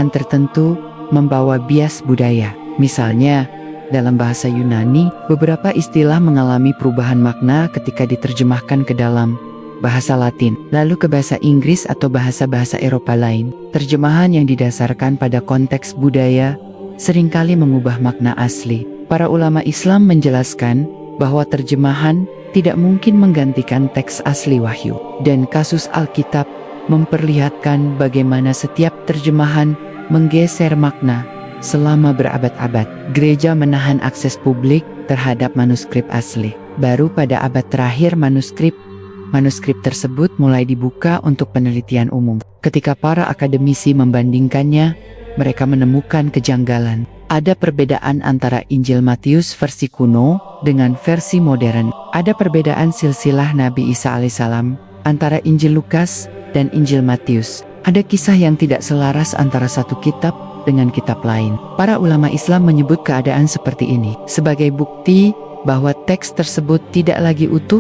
tertentu membawa bias budaya. Misalnya, dalam bahasa Yunani, beberapa istilah mengalami perubahan makna ketika diterjemahkan ke dalam bahasa Latin, lalu ke bahasa Inggris atau bahasa-bahasa Eropa lain. Terjemahan yang didasarkan pada konteks budaya seringkali mengubah makna asli. Para ulama Islam menjelaskan bahwa terjemahan tidak mungkin menggantikan teks asli wahyu, dan kasus Alkitab memperlihatkan bagaimana setiap terjemahan menggeser makna selama berabad-abad. Gereja menahan akses publik terhadap manuskrip asli. Baru pada abad terakhir manuskrip tersebut mulai dibuka untuk penelitian umum. Ketika para akademisi membandingkannya, mereka menemukan kejanggalan. Ada perbedaan antara Injil Matius versi kuno dengan versi modern. Ada perbedaan silsilah Nabi Isa alaihissalam antara Injil Lukas dan Injil Matius. Ada kisah yang tidak selaras antara satu kitab dengan kitab lain. Para ulama Islam menyebut keadaan seperti ini sebagai bukti bahwa teks tersebut tidak lagi utuh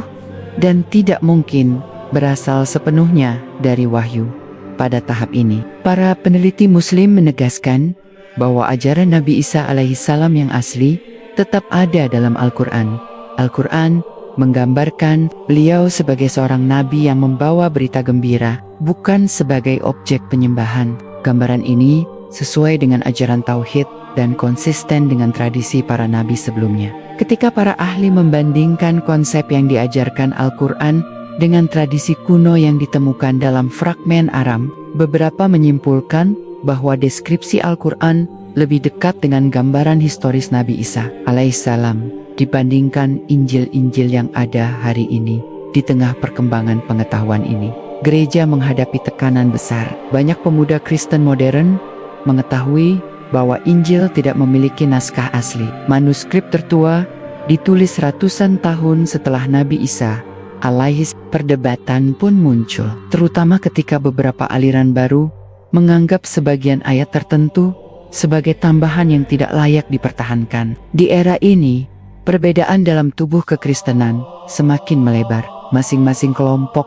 dan tidak mungkin berasal sepenuhnya dari wahyu. Pada tahap ini, para peneliti Muslim menegaskan bahwa ajaran Nabi Isa alaihissalam yang asli tetap ada dalam Al-Quran. Al-Quran menggambarkan beliau sebagai seorang nabi yang membawa berita gembira, bukan sebagai objek penyembahan. Gambaran ini sesuai dengan ajaran tauhid dan konsisten dengan tradisi para nabi sebelumnya. Ketika para ahli membandingkan konsep yang diajarkan Al-Quran dengan tradisi kuno yang ditemukan dalam fragmen Aram, beberapa menyimpulkan bahwa deskripsi Al-Quran lebih dekat dengan gambaran historis Nabi Isa alaihissalam dibandingkan Injil-Injil yang ada hari ini. Di tengah perkembangan pengetahuan ini, gereja menghadapi tekanan besar. Banyak pemuda Kristen modern mengetahui bahwa Injil tidak memiliki naskah asli. Manuskrip tertua ditulis ratusan tahun setelah Nabi Isa alaihis. Perdebatan pun muncul, terutama ketika beberapa aliran baru menganggap sebagian ayat tertentu sebagai tambahan yang tidak layak dipertahankan. Di era ini, perbedaan dalam tubuh kekristenan semakin melebar. Masing-masing kelompok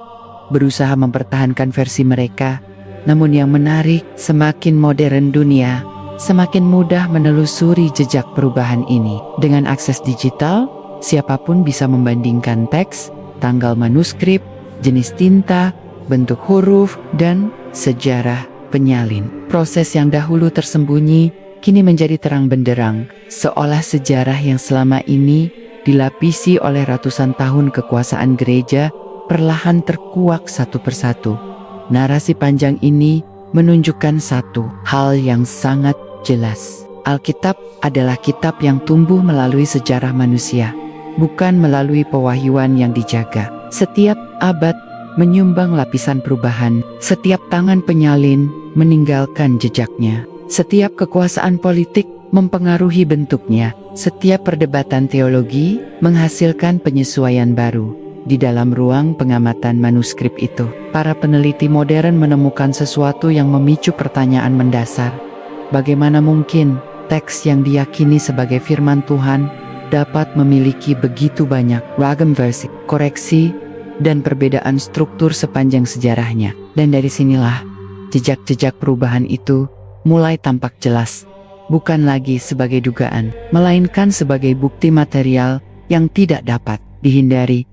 berusaha mempertahankan versi mereka. Namun yang menarik, semakin modern dunia, semakin mudah menelusuri jejak perubahan ini. Dengan akses digital, siapapun bisa membandingkan teks, tanggal manuskrip, jenis tinta, bentuk huruf, dan sejarah penyalin. Proses yang dahulu tersembunyi kini menjadi terang benderang, seolah sejarah yang selama ini dilapisi oleh ratusan tahun kekuasaan gereja perlahan terkuak satu persatu. Narasi panjang ini menunjukkan satu hal yang sangat jelas. Alkitab adalah kitab yang tumbuh melalui sejarah manusia, bukan melalui pewahyuan yang dijaga. Setiap abad menyumbang lapisan perubahan, setiap tangan penyalin meninggalkan jejaknya. Setiap kekuasaan politik mempengaruhi bentuknya. Setiap perdebatan teologi menghasilkan penyesuaian baru. Di dalam ruang pengamatan manuskrip itu, para peneliti modern menemukan sesuatu yang memicu pertanyaan mendasar. Bagaimana mungkin teks yang diyakini sebagai firman Tuhan dapat memiliki begitu banyak ragam versi, koreksi, dan perbedaan struktur sepanjang sejarahnya? Dan dari sinilah jejak-jejak perubahan itu mulai tampak jelas, bukan lagi sebagai dugaan, melainkan sebagai bukti material yang tidak dapat dihindari.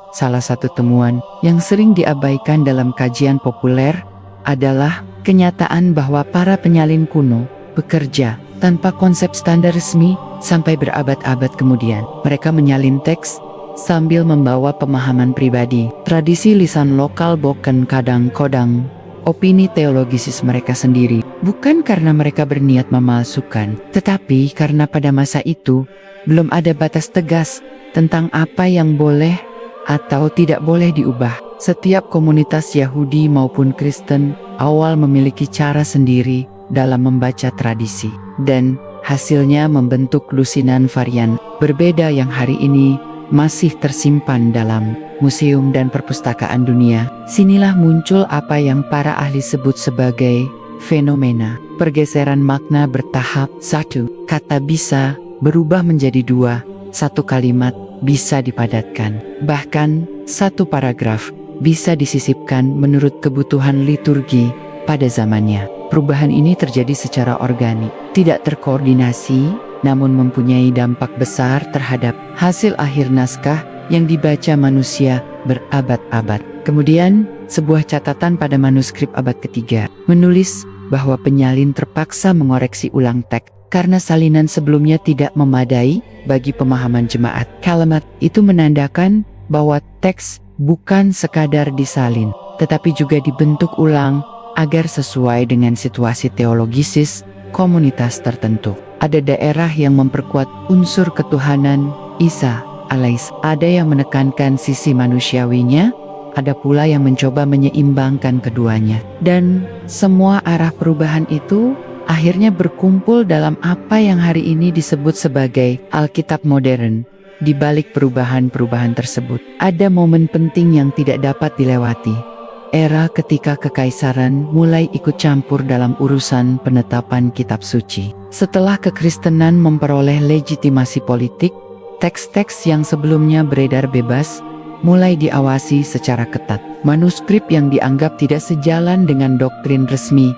Salah satu temuan yang sering diabaikan dalam kajian populer adalah kenyataan bahwa para penyalin kuno bekerja tanpa konsep standar resmi sampai berabad-abad kemudian. Mereka menyalin teks sambil membawa pemahaman pribadi, tradisi lisan lokal, bahkan kadang-kadang opini teologisis mereka sendiri. Bukan karena mereka berniat memalsukan, tetapi karena pada masa itu belum ada batas tegas tentang apa yang boleh atau tidak boleh diubah. Setiap komunitas Yahudi maupun Kristen awal memiliki cara sendiri dalam membaca tradisi, dan hasilnya membentuk lusinan varian berbeda yang hari ini masih tersimpan dalam museum dan perpustakaan dunia. Sinilah muncul apa yang para ahli sebut sebagai fenomena pergeseran makna bertahap. Satu kata bisa berubah menjadi dua, satu kalimat bisa dipadatkan, bahkan satu paragraf bisa disisipkan menurut kebutuhan liturgi pada zamannya. Perubahan ini terjadi secara organik, tidak terkoordinasi, namun mempunyai dampak besar terhadap hasil akhir naskah yang dibaca manusia berabad-abad. Kemudian, sebuah catatan pada manuskrip abad ketiga menulis bahwa penyalin terpaksa mengoreksi ulang teks karena salinan sebelumnya tidak memadai bagi pemahaman jemaat. Kalimat itu menandakan bahwa teks bukan sekadar disalin, tetapi juga dibentuk ulang agar sesuai dengan situasi teologisis komunitas tertentu. Ada daerah yang memperkuat unsur ketuhanan Isa alais, ada yang menekankan sisi manusiawinya, ada pula yang mencoba menyeimbangkan keduanya. Dan semua arah perubahan itu akhirnya berkumpul dalam apa yang hari ini disebut sebagai Alkitab modern. Di balik perubahan-perubahan tersebut, ada momen penting yang tidak dapat dilewati. Era ketika kekaisaran mulai ikut campur dalam urusan penetapan kitab suci. Setelah kekristenan memperoleh legitimasi politik, teks-teks yang sebelumnya beredar bebas mulai diawasi secara ketat. Manuskrip yang dianggap tidak sejalan dengan doktrin resmi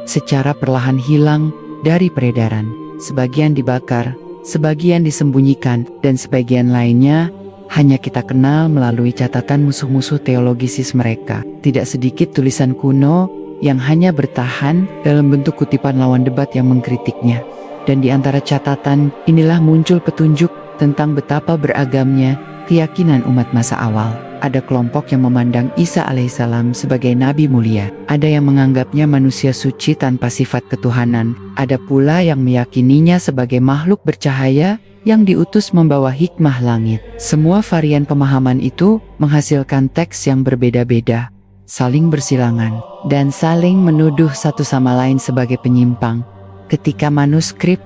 secara perlahan hilang dari peredaran. Sebagian dibakar, sebagian disembunyikan, dan sebagian lainnya hanya kita kenal melalui catatan musuh-musuh teologisis mereka. Tidak sedikit tulisan kuno yang hanya bertahan dalam bentuk kutipan lawan debat yang mengkritiknya. Dan di antara catatan inilah muncul petunjuk tentang betapa beragamnya keyakinan umat masa awal. Ada kelompok yang memandang Isa alaihissalam sebagai nabi mulia. Ada yang menganggapnya manusia suci tanpa sifat ketuhanan. Ada pula yang meyakininya sebagai makhluk bercahaya yang diutus membawa hikmah langit. Semua varian pemahaman itu menghasilkan teks yang berbeda-beda, saling bersilangan, dan saling menuduh satu sama lain sebagai penyimpang. Ketika manuskrip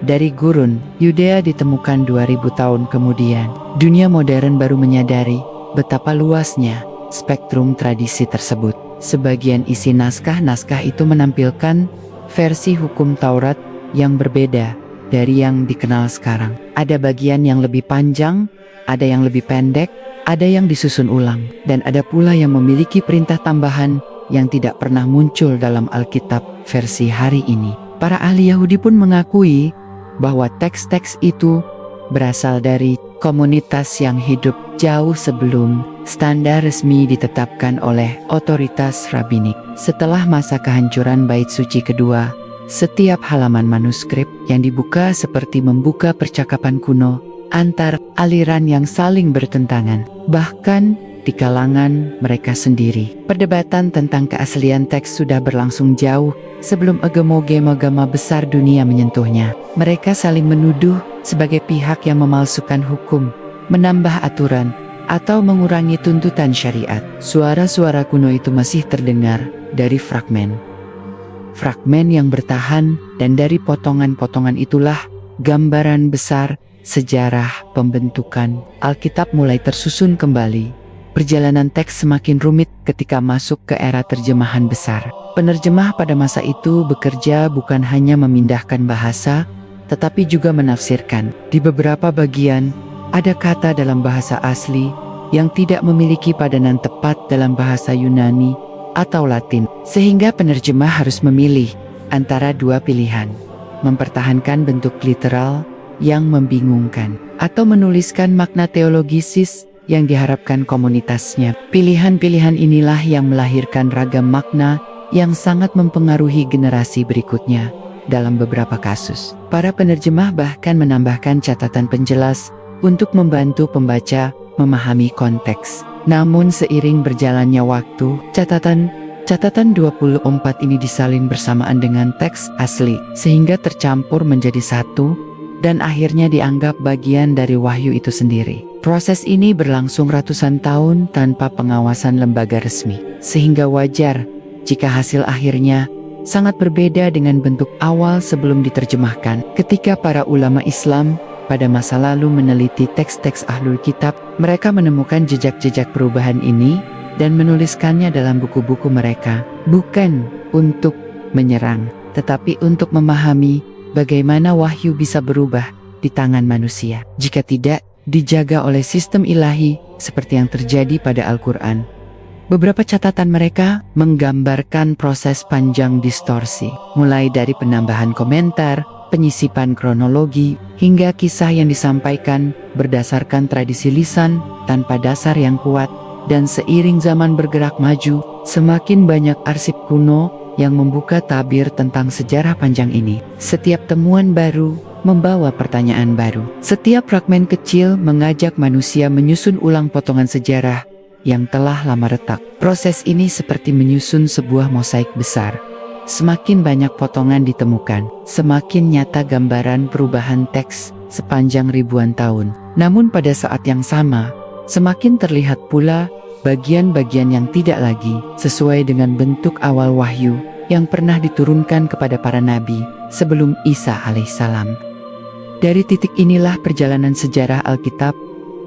dari gurun Yudea ditemukan 2000 tahun kemudian, dunia modern baru menyadari betapa luasnya spektrum tradisi tersebut. Sebagian isi naskah-naskah itu menampilkan versi hukum Taurat yang berbeda dari yang dikenal sekarang. Ada bagian yang lebih panjang, ada yang lebih pendek, ada yang disusun ulang, dan ada pula yang memiliki perintah tambahan yang tidak pernah muncul dalam Alkitab versi hari ini. Para ahli Yahudi pun mengakui bahwa teks-teks itu berasal dari komunitas yang hidup jauh sebelum standar resmi ditetapkan oleh otoritas rabbinik. Setelah masa kehancuran Bait Suci kedua, setiap halaman manuskrip yang dibuka seperti membuka percakapan kuno antar aliran yang saling bertentangan, bahkan di kalangan mereka sendiri. Perdebatan tentang keaslian teks sudah berlangsung jauh sebelum agama besar dunia menyentuhnya. Mereka saling menuduh sebagai pihak yang memalsukan hukum, menambah aturan, atau mengurangi tuntutan syariat. Suara-suara kuno itu masih terdengar dari fragmen fragmen yang bertahan, dan dari potongan-potongan itulah gambaran besar sejarah pembentukan Alkitab mulai tersusun kembali. Perjalanan teks semakin rumit ketika masuk ke era terjemahan besar. Penerjemah pada masa itu bekerja bukan hanya memindahkan bahasa, tetapi juga menafsirkan. Di beberapa bagian, ada kata dalam bahasa asli yang tidak memiliki padanan tepat dalam bahasa Yunani atau Latin, sehingga penerjemah harus memilih antara dua pilihan: mempertahankan bentuk literal yang membingungkan, atau menuliskan makna teologisis yang diharapkan komunitasnya. Pilihan-pilihan inilah yang melahirkan ragam makna yang sangat mempengaruhi generasi berikutnya. Dalam beberapa kasus, para penerjemah bahkan menambahkan catatan penjelas untuk membantu pembaca memahami konteks. Namun seiring berjalannya waktu, catatan 24 ini disalin bersamaan dengan teks asli, sehingga tercampur menjadi satu, dan akhirnya dianggap bagian dari wahyu itu sendiri. Proses ini berlangsung ratusan tahun tanpa pengawasan lembaga resmi, sehingga wajar jika hasil akhirnya sangat berbeda dengan bentuk awal sebelum diterjemahkan. Ketika para ulama Islam pada masa lalu meneliti teks-teks Ahlul Kitab, mereka menemukan jejak-jejak perubahan ini dan menuliskannya dalam buku-buku mereka, bukan untuk menyerang, tetapi untuk memahami bagaimana wahyu bisa berubah di tangan manusia jika tidak dijaga oleh sistem ilahi seperti yang terjadi pada Al-Quran. Beberapa catatan mereka menggambarkan proses panjang distorsi, mulai dari penambahan komentar, penyisipan kronologi, hingga kisah yang disampaikan berdasarkan tradisi lisan tanpa dasar yang kuat. Dan seiring zaman bergerak maju, semakin banyak arsip kuno yang membuka tabir tentang sejarah panjang ini. Setiap temuan baru membawa pertanyaan baru. Setiap fragmen kecil mengajak manusia menyusun ulang potongan sejarah yang telah lama retak. Proses ini seperti menyusun sebuah mosaik besar. Semakin banyak potongan ditemukan, semakin nyata gambaran perubahan teks sepanjang ribuan tahun. Namun pada saat yang sama, semakin terlihat pula bagian-bagian yang tidak lagi sesuai dengan bentuk awal wahyu yang pernah diturunkan kepada para nabi sebelum Isa alaihissalam. Dari titik inilah perjalanan sejarah Alkitab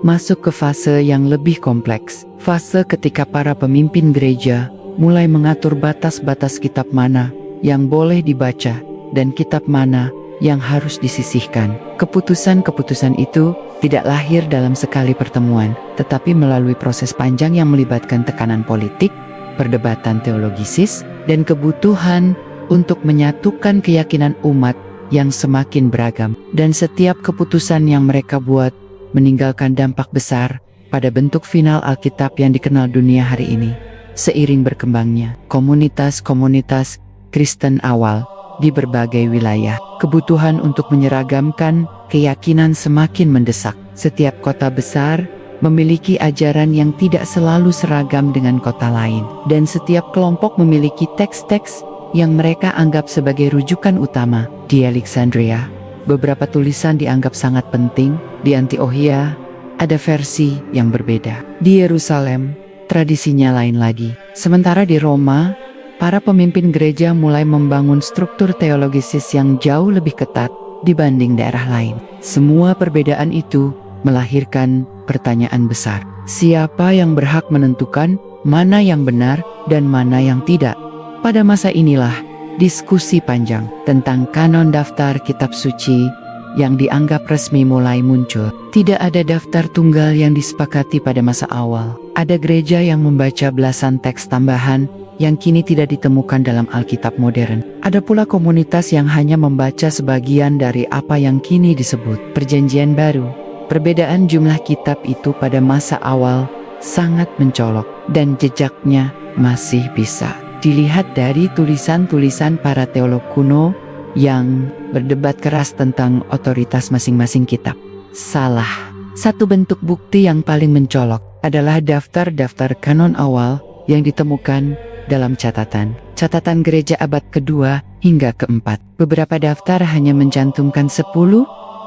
masuk ke fase yang lebih kompleks. Fase ketika para pemimpin gereja mulai mengatur batas-batas kitab mana yang boleh dibaca dan kitab mana yang harus disisihkan. Keputusan-keputusan itu tidak lahir dalam sekali pertemuan, tetapi melalui proses panjang yang melibatkan tekanan politik, perdebatan teologisis, dan kebutuhan untuk menyatukan keyakinan umat yang semakin beragam. Dan setiap keputusan yang mereka buat meninggalkan dampak besar pada bentuk final Alkitab yang dikenal dunia hari ini. Seiring berkembangnya komunitas-komunitas Kristen awal di berbagai wilayah, kebutuhan untuk menyeragamkan keyakinan semakin mendesak. Setiap kota besar memiliki ajaran yang tidak selalu seragam dengan kota lain, dan setiap kelompok memiliki teks-teks yang mereka anggap sebagai rujukan utama. Di Alexandria, beberapa tulisan dianggap sangat penting. Di Antiochia, ada versi yang berbeda. Di Yerusalem, tradisinya lain lagi. Sementara di Roma, para pemimpin gereja mulai membangun struktur teologisis yang jauh lebih ketat dibanding daerah lain. Semua perbedaan itu melahirkan pertanyaan besar. Siapa yang berhak menentukan mana yang benar dan mana yang tidak? Pada masa inilah diskusi panjang tentang kanon daftar kitab suci yang dianggap resmi mulai muncul. Tidak ada daftar tunggal yang disepakati pada masa awal. Ada gereja yang membaca belasan teks tambahan yang kini tidak ditemukan dalam Alkitab modern. Ada pula komunitas yang hanya membaca sebagian dari apa yang kini disebut Perjanjian Baru. Perbedaan jumlah kitab itu pada masa awal sangat mencolok, dan jejaknya masih bisa dilihat dari tulisan-tulisan para teolog kuno yang berdebat keras tentang otoritas masing-masing kitab. Salah satu bentuk bukti yang paling mencolok adalah daftar-daftar kanon awal yang ditemukan dalam catatan gereja abad kedua hingga keempat. Beberapa daftar hanya mencantumkan 10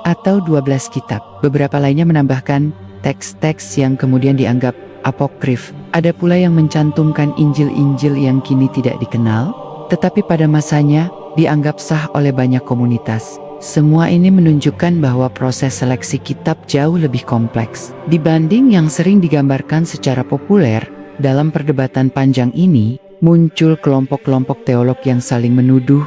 atau 12 kitab. Beberapa lainnya menambahkan teks-teks yang kemudian dianggap apokrif. Ada pula yang mencantumkan Injil-Injil yang kini tidak dikenal, tetapi pada masanya dianggap sah oleh banyak komunitas. Semua ini menunjukkan bahwa proses seleksi kitab jauh lebih kompleks dibanding yang sering digambarkan secara populer. Dalam perdebatan panjang ini, muncul kelompok-kelompok teolog yang saling menuduh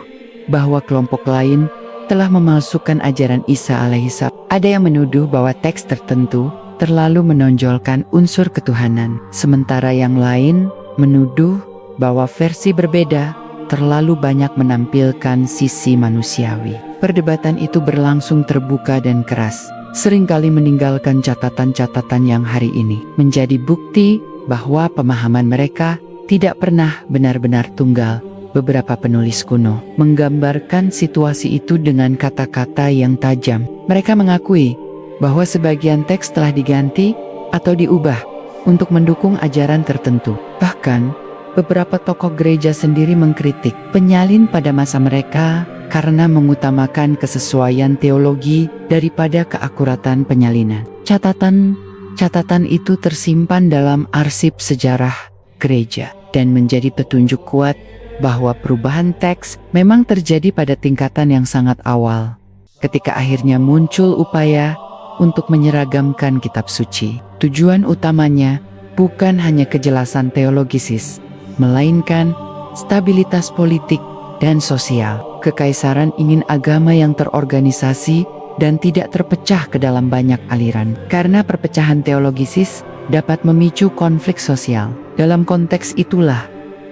bahwa kelompok lain telah memalsukan ajaran Isa alaihissalam. Ada yang menuduh bahwa teks tertentu terlalu menonjolkan unsur ketuhanan, sementara yang lain menuduh bahwa versi berbeda terlalu banyak menampilkan sisi manusiawi. Perdebatan itu berlangsung terbuka dan keras, seringkali meninggalkan catatan-catatan yang hari ini menjadi bukti bahwa pemahaman mereka tidak pernah benar-benar tunggal. Beberapa penulis kuno menggambarkan situasi itu dengan kata-kata yang tajam. Mereka mengakui bahwa sebagian teks telah diganti atau diubah untuk mendukung ajaran tertentu. Bahkan, beberapa tokoh gereja sendiri mengkritik penyalin pada masa mereka karena mengutamakan kesesuaian teologi daripada keakuratan penyalinan. Catatan itu tersimpan dalam arsip sejarah gereja dan menjadi petunjuk kuat bahwa perubahan teks memang terjadi pada tingkatan yang sangat awal, ketika akhirnya muncul upaya untuk menyeragamkan kitab suci. Tujuan utamanya bukan hanya kejelasan teologisis, melainkan stabilitas politik dan sosial. Kekaisaran ingin agama yang terorganisasi dan tidak terpecah ke dalam banyak aliran, karena perpecahan teologisis dapat memicu konflik sosial. Dalam konteks itulah,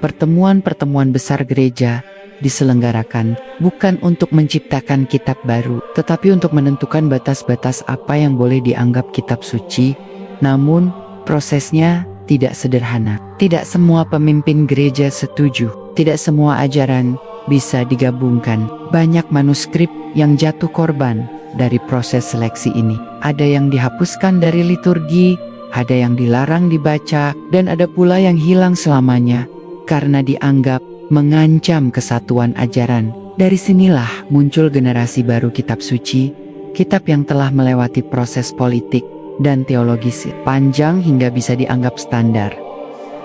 pertemuan-pertemuan besar gereja diselenggarakan bukan untuk menciptakan kitab baru, tetapi untuk menentukan batas-batas apa yang boleh dianggap kitab suci. Namun, prosesnya tidak sederhana. Tidak semua pemimpin gereja setuju. Tidak semua ajaran bisa digabungkan. Banyak manuskrip yang jatuh korban dari proses seleksi ini. Ada yang dihapuskan dari liturgi, ada yang dilarang dibaca, dan ada pula yang hilang selamanya karena dianggap mengancam kesatuan ajaran. Dari sinilah muncul generasi baru kitab suci, kitab yang telah melewati proses politik dan teologis panjang hingga bisa dianggap standar.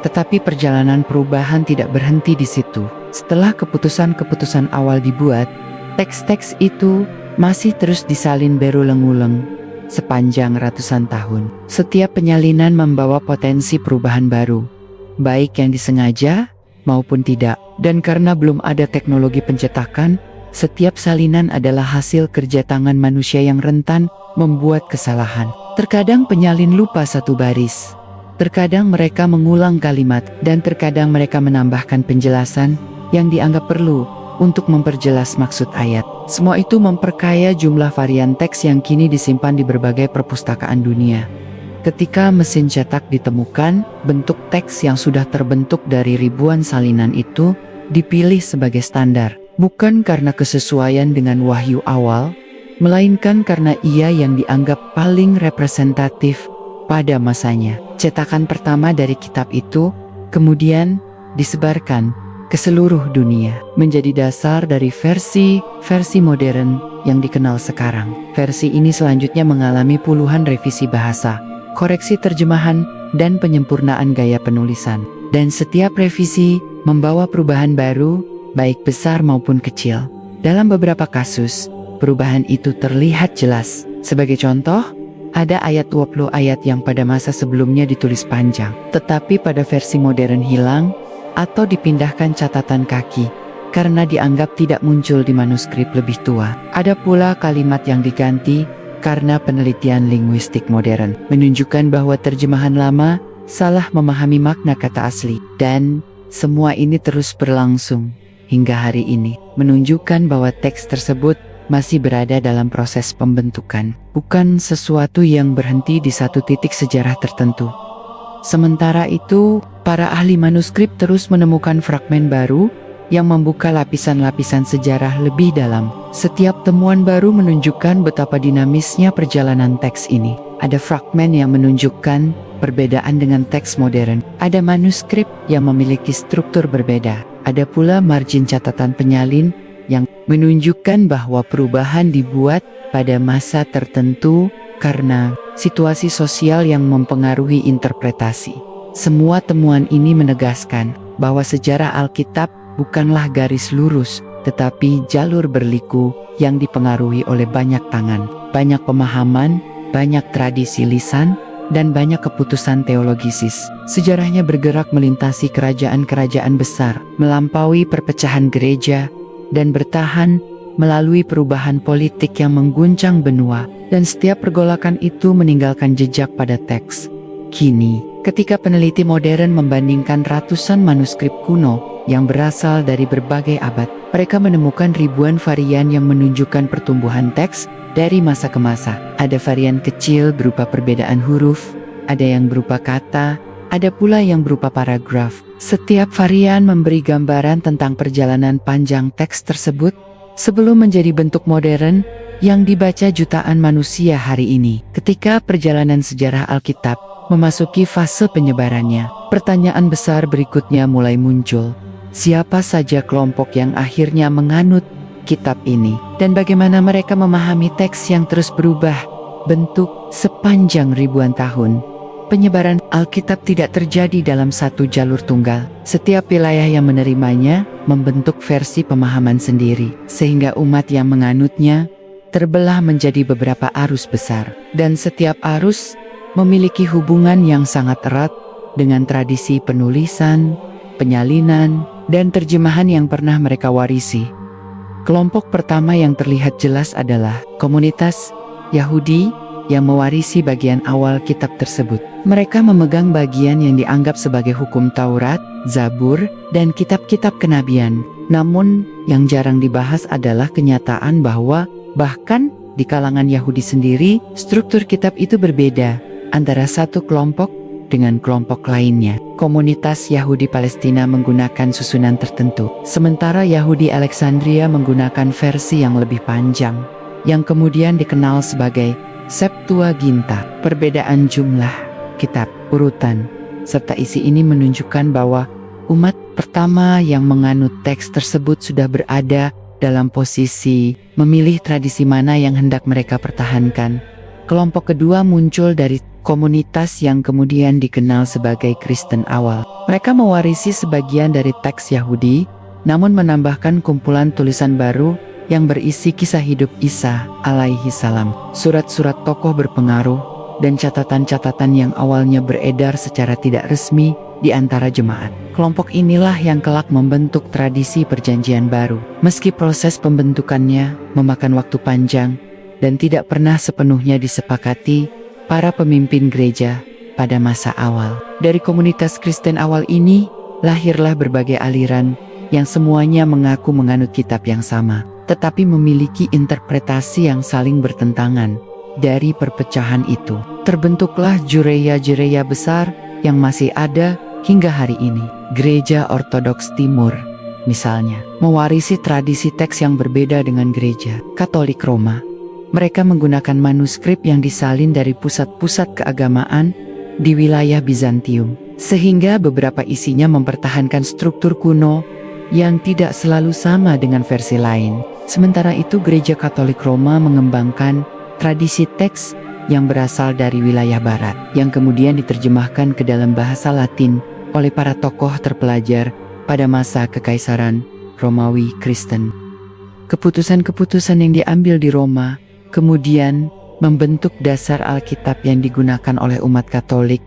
Tetapi perjalanan perubahan tidak berhenti di situ. Setelah keputusan-keputusan awal dibuat, teks-teks itu masih terus disalin berulang-ulang sepanjang ratusan tahun. Setiap penyalinan membawa potensi perubahan baru, baik yang disengaja maupun tidak. Dan karena belum ada teknologi pencetakan, setiap salinan adalah hasil kerja tangan manusia yang rentan membuat kesalahan. Terkadang penyalin lupa satu baris, terkadang mereka mengulang kalimat, dan terkadang mereka menambahkan penjelasan yang dianggap perlu untuk memperjelas maksud ayat. Semua itu memperkaya jumlah varian teks yang kini disimpan di berbagai perpustakaan dunia. Ketika mesin cetak ditemukan, bentuk teks yang sudah terbentuk dari ribuan salinan itu dipilih sebagai standar, bukan karena kesesuaian dengan wahyu awal, melainkan karena ia yang dianggap paling representatif pada masanya. Cetakan pertama dari kitab itu kemudian disebarkan ke seluruh dunia, menjadi dasar dari versi modern yang dikenal sekarang. Versi ini selanjutnya mengalami puluhan revisi bahasa, koreksi terjemahan, dan penyempurnaan gaya penulisan. Dan setiap revisi membawa perubahan baru, baik besar maupun kecil. Dalam beberapa kasus, perubahan itu terlihat jelas. Sebagai contoh, ada ayat 20 ayat yang pada masa sebelumnya ditulis panjang, tetapi pada versi modern hilang atau dipindahkan catatan kaki karena dianggap tidak muncul di manuskrip lebih tua. Ada pula kalimat yang diganti karena penelitian linguistik modern menunjukkan bahwa terjemahan lama salah memahami makna kata asli. Dan semua ini terus berlangsung hingga hari ini, menunjukkan bahwa teks tersebut masih berada dalam proses pembentukan, bukan sesuatu yang berhenti di satu titik sejarah tertentu. Sementara itu, para ahli manuskrip terus menemukan fragmen baru yang membuka lapisan-lapisan sejarah lebih dalam. Setiap temuan baru menunjukkan betapa dinamisnya perjalanan teks ini. Ada fragmen yang menunjukkan perbedaan dengan teks modern. Ada manuskrip yang memiliki struktur berbeda. Ada pula margin catatan penyalin yang menunjukkan bahwa perubahan dibuat pada masa tertentu karena situasi sosial yang mempengaruhi interpretasi. Semua temuan ini menegaskan bahwa sejarah Alkitab bukanlah garis lurus, tetapi jalur berliku yang dipengaruhi oleh banyak tangan, banyak pemahaman, banyak tradisi lisan, dan banyak keputusan teologisis. Sejarahnya bergerak melintasi kerajaan-kerajaan besar, melampaui perpecahan gereja, dan bertahan melalui perubahan politik yang mengguncang benua, dan setiap pergolakan itu meninggalkan jejak pada teks. Kini, ketika peneliti modern membandingkan ratusan manuskrip kuno yang berasal dari berbagai abad, mereka menemukan ribuan varian yang menunjukkan pertumbuhan teks dari masa ke masa. Ada varian kecil berupa perbedaan huruf, ada yang berupa kata, ada pula yang berupa paragraf. Setiap varian memberi gambaran tentang perjalanan panjang teks tersebut sebelum menjadi bentuk modern yang dibaca jutaan manusia hari ini. Ketika perjalanan sejarah Alkitab memasuki fase penyebarannya, pertanyaan besar berikutnya mulai muncul. Siapa saja kelompok yang akhirnya menganut kitab ini, dan bagaimana mereka memahami teks yang terus berubah bentuk sepanjang ribuan tahun? Penyebaran Alkitab tidak terjadi dalam satu jalur tunggal. Setiap wilayah yang menerimanya membentuk versi pemahaman sendiri, sehingga umat yang menganutnya terbelah menjadi beberapa arus besar. Dan setiap arus memiliki hubungan yang sangat erat dengan tradisi penulisan, penyalinan, dan terjemahan yang pernah mereka warisi. Kelompok pertama yang terlihat jelas adalah komunitas Yahudi yang mewarisi bagian awal kitab tersebut. Mereka memegang bagian yang dianggap sebagai hukum Taurat, Zabur, dan kitab-kitab kenabian. Namun, yang jarang dibahas adalah kenyataan bahwa bahkan di kalangan Yahudi sendiri, struktur kitab itu berbeda antara satu kelompok dengan kelompok lainnya. Komunitas Yahudi Palestina menggunakan susunan tertentu, sementara Yahudi Alexandria menggunakan versi yang lebih panjang, yang kemudian dikenal sebagai Septuaginta. Perbedaan jumlah kitab, urutan, serta isi ini menunjukkan bahwa umat pertama yang menganut teks tersebut sudah berada dalam posisi memilih tradisi mana yang hendak mereka pertahankan. Kelompok kedua muncul dari komunitas yang kemudian dikenal sebagai Kristen awal. Mereka mewarisi sebagian dari teks Yahudi, namun menambahkan kumpulan tulisan baru yang berisi kisah hidup Isa alaihi salam, surat-surat tokoh berpengaruh, dan catatan-catatan yang awalnya beredar secara tidak resmi di antara jemaat. Kelompok inilah yang kelak membentuk tradisi perjanjian baru. Meski proses pembentukannya memakan waktu panjang dan tidak pernah sepenuhnya disepakati para pemimpin gereja pada masa awal. Dari komunitas Kristen awal ini, lahirlah berbagai aliran yang semuanya mengaku menganut kitab yang sama, tetapi memiliki interpretasi yang saling bertentangan. Dari perpecahan itu, terbentuklah gereja-gereja besar yang masih ada hingga hari ini. Gereja Ortodoks Timur, misalnya, mewarisi tradisi teks yang berbeda dengan gereja Katolik Roma. Mereka menggunakan manuskrip yang disalin dari pusat-pusat keagamaan di wilayah Bizantium, sehingga beberapa isinya mempertahankan struktur kuno yang tidak selalu sama dengan versi lain. Sementara itu, gereja Katolik Roma mengembangkan tradisi teks yang berasal dari wilayah barat, yang kemudian diterjemahkan ke dalam bahasa Latin oleh para tokoh terpelajar pada masa Kekaisaran Romawi Kristen. Keputusan-keputusan yang diambil di Roma kemudian membentuk dasar Alkitab yang digunakan oleh umat Katolik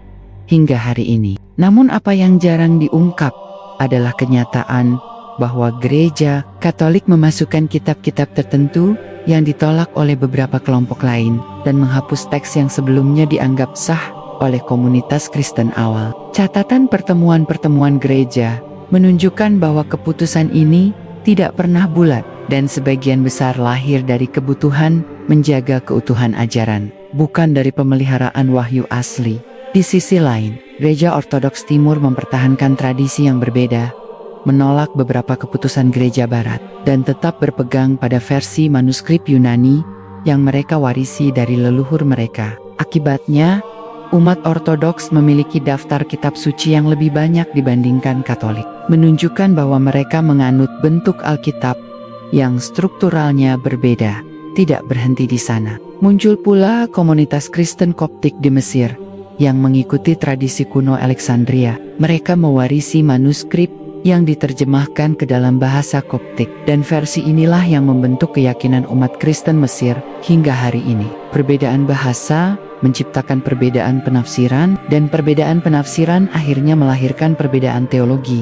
hingga hari ini. Namun apa yang jarang diungkap adalah kenyataan bahwa gereja Katolik memasukkan kitab-kitab tertentu yang ditolak oleh beberapa kelompok lain dan menghapus teks yang sebelumnya dianggap sah oleh komunitas Kristen awal. Catatan pertemuan-pertemuan gereja menunjukkan bahwa keputusan ini tidak pernah bulat dan sebagian besar lahir dari kebutuhan menjaga keutuhan ajaran, bukan dari pemeliharaan wahyu asli. Di sisi lain, gereja Ortodoks Timur mempertahankan tradisi yang berbeda, menolak beberapa keputusan gereja barat, dan tetap berpegang pada versi manuskrip Yunani yang mereka warisi dari leluhur mereka. Akibatnya, umat Ortodoks memiliki daftar kitab suci yang lebih banyak dibandingkan Katolik, menunjukkan bahwa mereka menganut bentuk Alkitab yang strukturalnya berbeda. Tidak berhenti di sana, muncul pula komunitas Kristen Koptik di Mesir yang mengikuti tradisi kuno Alexandria. Mereka mewarisi manuskrip yang diterjemahkan ke dalam bahasa Koptik, dan versi inilah yang membentuk keyakinan umat Kristen Mesir hingga hari ini. Perbedaan bahasa menciptakan perbedaan penafsiran, dan perbedaan penafsiran akhirnya melahirkan perbedaan teologi.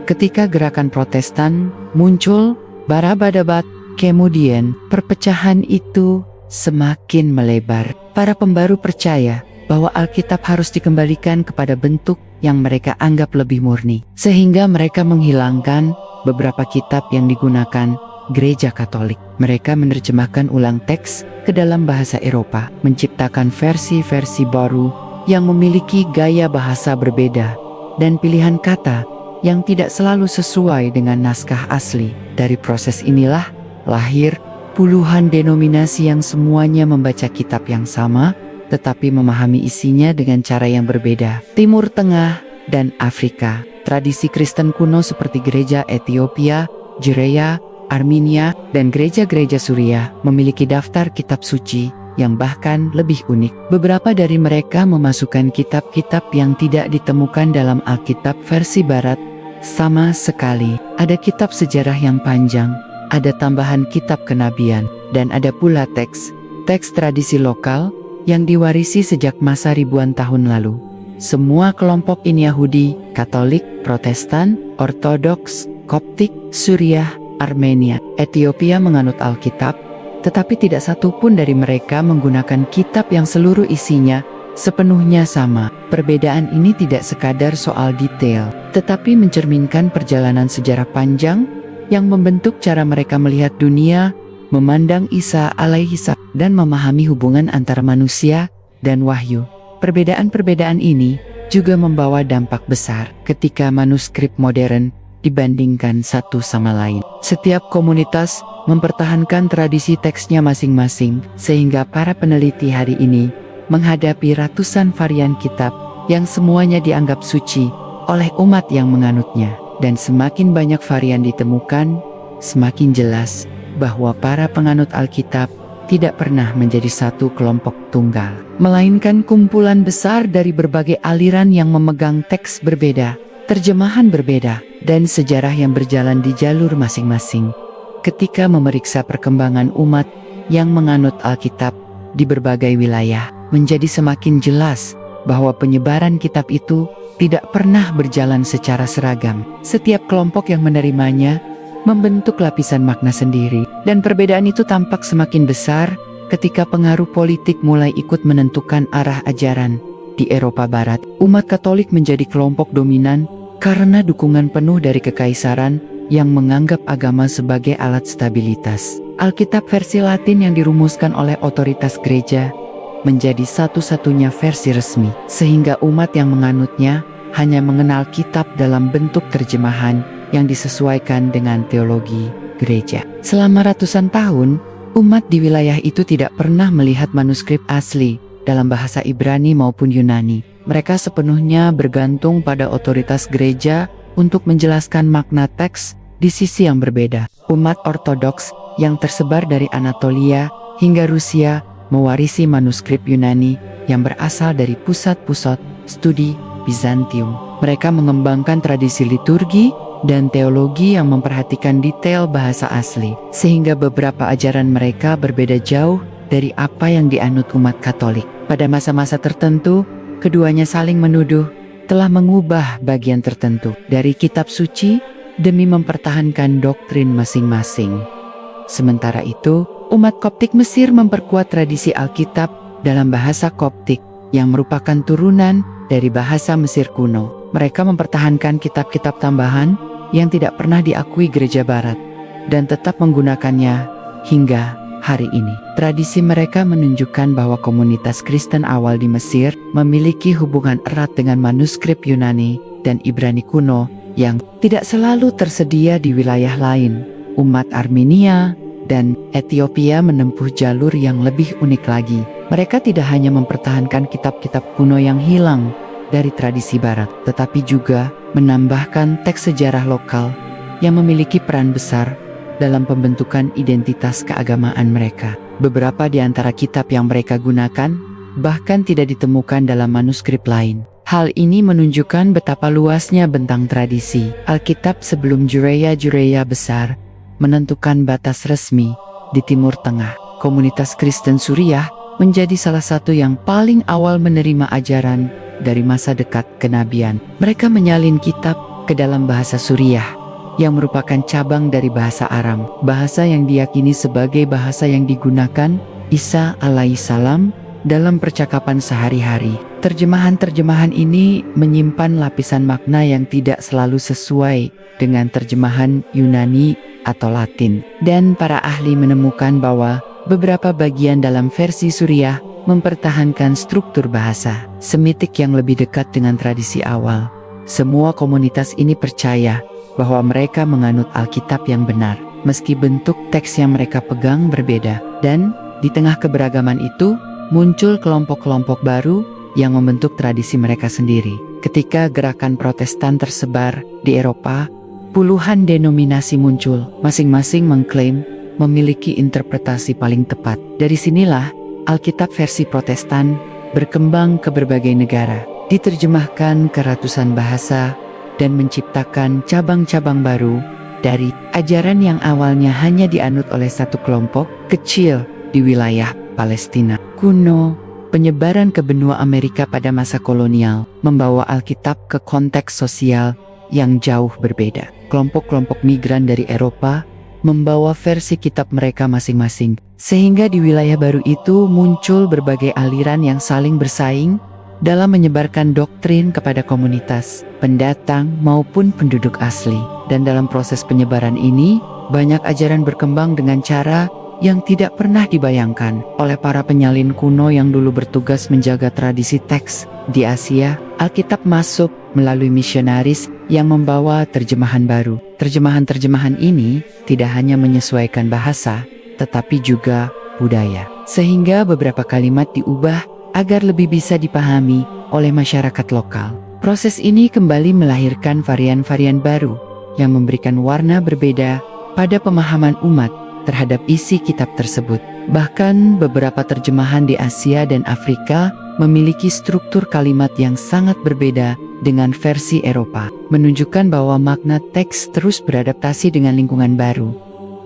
Ketika gerakan Protestan muncul, barabadabat, kemudian perpecahan itu semakin melebar. Para pembaru percaya bahwa Alkitab harus dikembalikan kepada bentuk yang mereka anggap lebih murni, sehingga mereka menghilangkan beberapa kitab yang digunakan Gereja Katolik. Mereka menerjemahkan ulang teks ke dalam bahasa Eropa, menciptakan versi-versi baru yang memiliki gaya bahasa berbeda dan pilihan kata yang tidak selalu sesuai dengan naskah asli. Dari proses inilah lahir puluhan denominasi yang semuanya membaca kitab yang sama, tetapi memahami isinya dengan cara yang berbeda. Timur Tengah dan Afrika, tradisi Kristen kuno seperti gereja Ethiopia, Judea, Armenia, dan gereja-gereja Suriah memiliki daftar kitab suci yang bahkan lebih unik. Beberapa dari mereka memasukkan kitab-kitab yang tidak ditemukan dalam Alkitab versi Barat sama sekali. Ada kitab sejarah yang panjang, ada tambahan kitab kenabian, dan ada pula teks tradisi lokal yang diwarisi sejak masa ribuan tahun lalu. Semua kelompok ini Yahudi, Katolik, Protestan, Ortodoks, Koptik, Suriah, Armenia, Ethiopia menganut Alkitab, tetapi tidak satu pun dari mereka menggunakan kitab yang seluruh isinya sepenuhnya sama. Perbedaan ini tidak sekadar soal detail, tetapi mencerminkan perjalanan sejarah panjang yang membentuk cara mereka melihat dunia, memandang Isa alaihissalam, dan memahami hubungan antara manusia dan wahyu. Perbedaan-perbedaan ini juga membawa dampak besar ketika manuskrip modern dibandingkan satu sama lain. Setiap komunitas mempertahankan tradisi teksnya masing-masing, sehingga para peneliti hari ini menghadapi ratusan varian kitab yang semuanya dianggap suci oleh umat yang menganutnya. Dan semakin banyak varian ditemukan, semakin jelas bahwa para penganut Alkitab tidak pernah menjadi satu kelompok tunggal, melainkan kumpulan besar dari berbagai aliran yang memegang teks berbeda, terjemahan berbeda, dan sejarah yang berjalan di jalur masing-masing. Ketika memeriksa perkembangan umat yang menganut Alkitab di berbagai wilayah, menjadi semakin jelas bahwa penyebaran kitab itu tidak pernah berjalan secara seragam. Setiap kelompok yang menerimanya membentuk lapisan makna sendiri, dan perbedaan itu tampak semakin besar ketika pengaruh politik mulai ikut menentukan arah ajaran. Di Eropa Barat, umat Katolik menjadi kelompok dominan karena dukungan penuh dari kekaisaran yang menganggap agama sebagai alat stabilitas. Alkitab versi Latin yang dirumuskan oleh otoritas gereja menjadi satu-satunya versi resmi, sehingga umat yang menganutnya hanya mengenal kitab dalam bentuk terjemahan yang disesuaikan dengan teologi gereja. Selama ratusan tahun, umat di wilayah itu tidak pernah melihat manuskrip asli dalam bahasa Ibrani maupun Yunani. Mereka sepenuhnya bergantung pada otoritas gereja untuk menjelaskan makna teks di sisi yang berbeda. Umat Ortodoks yang tersebar dari Anatolia hingga Rusia mewarisi manuskrip Yunani yang berasal dari pusat-pusat studi Bizantium. Mereka mengembangkan tradisi liturgi dan teologi yang memperhatikan detail bahasa asli, sehingga beberapa ajaran mereka berbeda jauh dari apa yang dianut umat Katolik. Pada masa-masa tertentu, keduanya saling menuduh telah mengubah bagian tertentu dari kitab suci demi mempertahankan doktrin masing-masing. Sementara itu, umat Koptik Mesir memperkuat tradisi Alkitab dalam bahasa Koptik yang merupakan turunan dari bahasa Mesir kuno. Mereka mempertahankan kitab-kitab tambahan yang tidak pernah diakui gereja Barat dan tetap menggunakannya hingga hari ini. Tradisi mereka menunjukkan bahwa komunitas Kristen awal di Mesir memiliki hubungan erat dengan manuskrip Yunani dan Ibrani kuno yang tidak selalu tersedia di wilayah lain. Umat Armenia dan Ethiopia menempuh jalur yang lebih unik lagi. Mereka tidak hanya mempertahankan kitab-kitab kuno yang hilang dari tradisi Barat, tetapi juga menambahkan teks sejarah lokal yang memiliki peran besar dalam pembentukan identitas keagamaan mereka. Beberapa di antara kitab yang mereka gunakan bahkan tidak ditemukan dalam manuskrip lain. Hal ini menunjukkan betapa luasnya bentang tradisi Alkitab sebelum juraya-juraya besar menentukan batas resmi di Timur Tengah. Komunitas Kristen Suriah menjadi salah satu yang paling awal menerima ajaran dari masa dekat kenabian. Mereka menyalin kitab ke dalam bahasa Suriah yang merupakan cabang dari bahasa Aram, bahasa yang diyakini sebagai bahasa yang digunakan Isa alaihissalam dalam percakapan sehari-hari. Terjemahan-terjemahan ini menyimpan lapisan makna yang tidak selalu sesuai dengan terjemahan Yunani atau Latin, dan para ahli menemukan bahwa beberapa bagian dalam versi Suriah mempertahankan struktur bahasa Semitik yang lebih dekat dengan tradisi awal. Semua komunitas ini percaya bahwa mereka menganut Alkitab yang benar, meski bentuk teks yang mereka pegang berbeda. Dan di tengah keberagaman itu, muncul kelompok-kelompok baru yang membentuk tradisi mereka sendiri. Ketika gerakan Protestan tersebar di Eropa, puluhan denominasi muncul, masing-masing mengklaim memiliki interpretasi paling tepat. Dari sinilah Alkitab versi Protestan berkembang ke berbagai negara, diterjemahkan ke ratusan bahasa, dan menciptakan cabang-cabang baru dari ajaran yang awalnya hanya dianut oleh satu kelompok kecil di wilayah Palestina kuno. Penyebaran ke benua Amerika pada masa kolonial membawa Alkitab ke konteks sosial yang jauh berbeda. Kelompok-kelompok migran dari Eropa membawa versi kitab mereka masing-masing, sehingga di wilayah baru itu muncul berbagai aliran yang saling bersaing dalam menyebarkan doktrin kepada komunitas, pendatang maupun penduduk asli. Dan dalam proses penyebaran ini, banyak ajaran berkembang dengan cara yang tidak pernah dibayangkan oleh para penyalin kuno yang dulu bertugas menjaga tradisi teks. Di Asia, Alkitab masuk melalui misionaris yang membawa terjemahan baru. Terjemahan-terjemahan ini tidak hanya menyesuaikan bahasa, tetapi juga budaya, sehingga beberapa kalimat diubah agar lebih bisa dipahami oleh masyarakat lokal. Proses ini kembali melahirkan varian-varian baru yang memberikan warna berbeda pada pemahaman umat terhadap isi kitab tersebut. Bahkan beberapa terjemahan di Asia dan Afrika memiliki struktur kalimat yang sangat berbeda dengan versi Eropa, menunjukkan bahwa makna teks terus beradaptasi dengan lingkungan baru.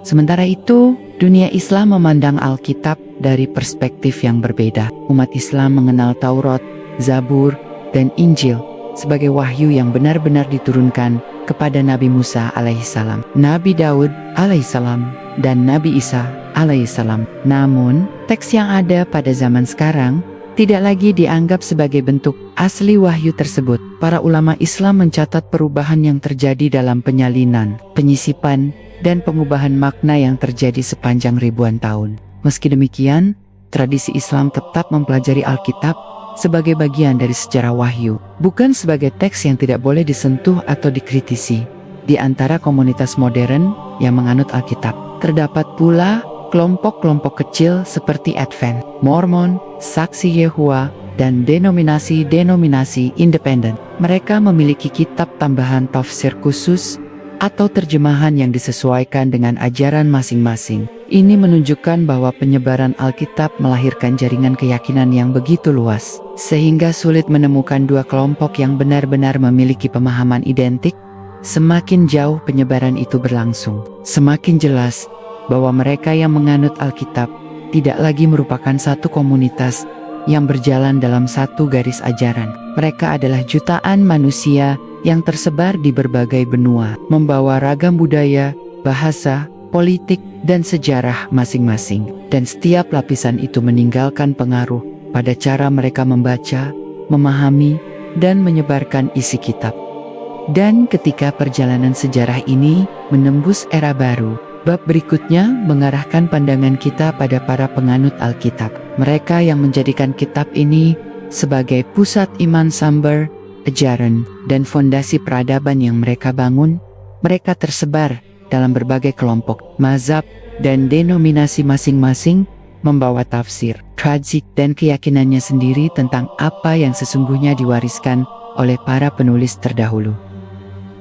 Sementara itu, dunia Islam memandang Alkitab dari perspektif yang berbeda. Umat Islam mengenal Taurat, Zabur, dan Injil sebagai wahyu yang benar-benar diturunkan kepada Nabi Musa alaihissalam, Nabi Daud alaihissalam, dan Nabi Isa alaihissalam. Namun, teks yang ada pada zaman sekarang tidak lagi dianggap sebagai bentuk asli wahyu tersebut. Para ulama Islam mencatat perubahan yang terjadi dalam penyalinan, penyisipan, dan pengubahan makna yang terjadi sepanjang ribuan tahun. Meski demikian, tradisi Islam tetap mempelajari Alkitab sebagai bagian dari sejarah wahyu, bukan sebagai teks yang tidak boleh disentuh atau dikritisi. Di antara komunitas modern yang menganut Alkitab, terdapat pula kelompok-kelompok kecil seperti Advent, Mormon, Saksi Yehova, dan denominasi-denominasi independen. Mereka memiliki kitab tambahan tafsir khusus atau terjemahan yang disesuaikan dengan ajaran masing-masing. Ini menunjukkan bahwa penyebaran Alkitab melahirkan jaringan keyakinan yang begitu luas, sehingga sulit menemukan dua kelompok yang benar-benar memiliki pemahaman identik. Semakin jauh penyebaran itu berlangsung, semakin jelas bahwa mereka yang menganut Alkitab tidak lagi merupakan satu komunitas yang berjalan dalam satu garis ajaran. Mereka adalah jutaan manusia yang tersebar di berbagai benua, membawa ragam budaya, bahasa, politik, dan sejarah masing-masing. Dan setiap lapisan itu meninggalkan pengaruh pada cara mereka membaca, memahami, dan menyebarkan isi kitab. Dan ketika perjalanan sejarah ini menembus era baru, bab berikutnya mengarahkan pandangan kita pada para penganut Alkitab. Mereka yang menjadikan kitab ini sebagai pusat iman sambar, ajaran, dan fondasi peradaban yang mereka bangun. Mereka tersebar dalam berbagai kelompok, mazhab, dan denominasi masing-masing, membawa tafsir, tradisi, dan keyakinannya sendiri tentang apa yang sesungguhnya diwariskan oleh para penulis terdahulu.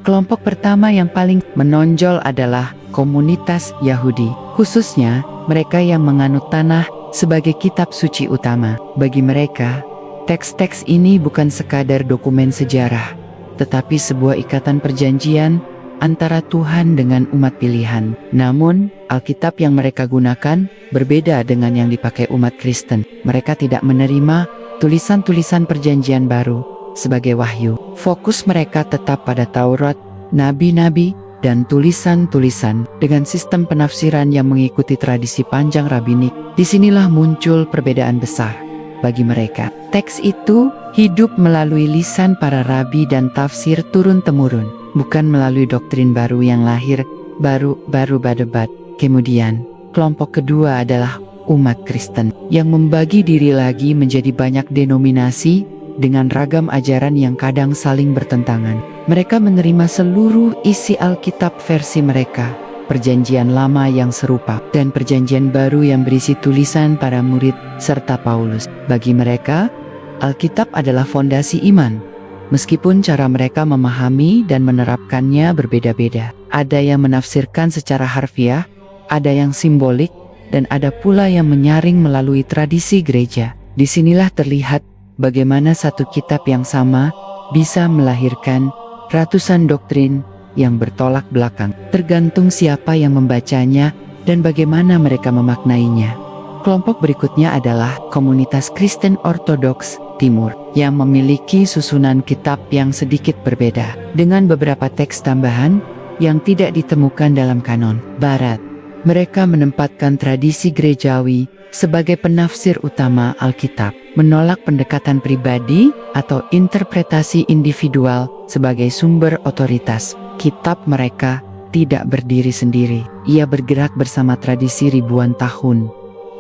Kelompok pertama yang paling menonjol adalah komunitas Yahudi, khususnya mereka yang menganut Tanakh sebagai kitab suci utama. Bagi mereka, Teks-teks ini bukan sekadar dokumen sejarah, tetapi sebuah ikatan perjanjian antara Tuhan dengan umat pilihan. Namun, Alkitab yang mereka gunakan berbeda dengan yang dipakai umat Kristen. Mereka tidak menerima tulisan-tulisan perjanjian baru sebagai wahyu. Fokus mereka tetap pada Taurat, nabi-nabi, dan tulisan-tulisan dengan sistem penafsiran yang mengikuti tradisi panjang rabinik. Disinilah muncul perbedaan besar bagi mereka. Teks itu hidup melalui lisan para rabi dan tafsir turun-temurun, bukan melalui doktrin baru yang lahir baru debat. Kemudian, kelompok kedua adalah umat Kristen yang membagi diri lagi menjadi banyak denominasi dengan ragam ajaran yang kadang saling bertentangan. Mereka menerima seluruh isi Alkitab versi mereka, Perjanjian Lama yang serupa, dan Perjanjian Baru yang berisi tulisan para murid serta Paulus. Bagi mereka, Alkitab adalah fondasi iman, meskipun cara mereka memahami dan menerapkannya berbeda-beda. Ada yang menafsirkan secara harfiah, ada yang simbolik, dan ada pula yang menyaring melalui tradisi gereja. Disinilah terlihat bagaimana satu kitab yang sama bisa melahirkan ratusan doktrin yang bertolak belakang, tergantung siapa yang membacanya dan bagaimana mereka memaknainya. Kelompok berikutnya adalah komunitas Kristen Ortodoks Timur, yang memiliki susunan kitab yang sedikit berbeda, dengan beberapa teks tambahan yang tidak ditemukan dalam kanon Barat. Mereka menempatkan tradisi gerejawi sebagai penafsir utama Alkitab, menolak pendekatan pribadi atau interpretasi individual sebagai sumber otoritas. Kitab mereka tidak berdiri sendiri, ia bergerak bersama tradisi ribuan tahun.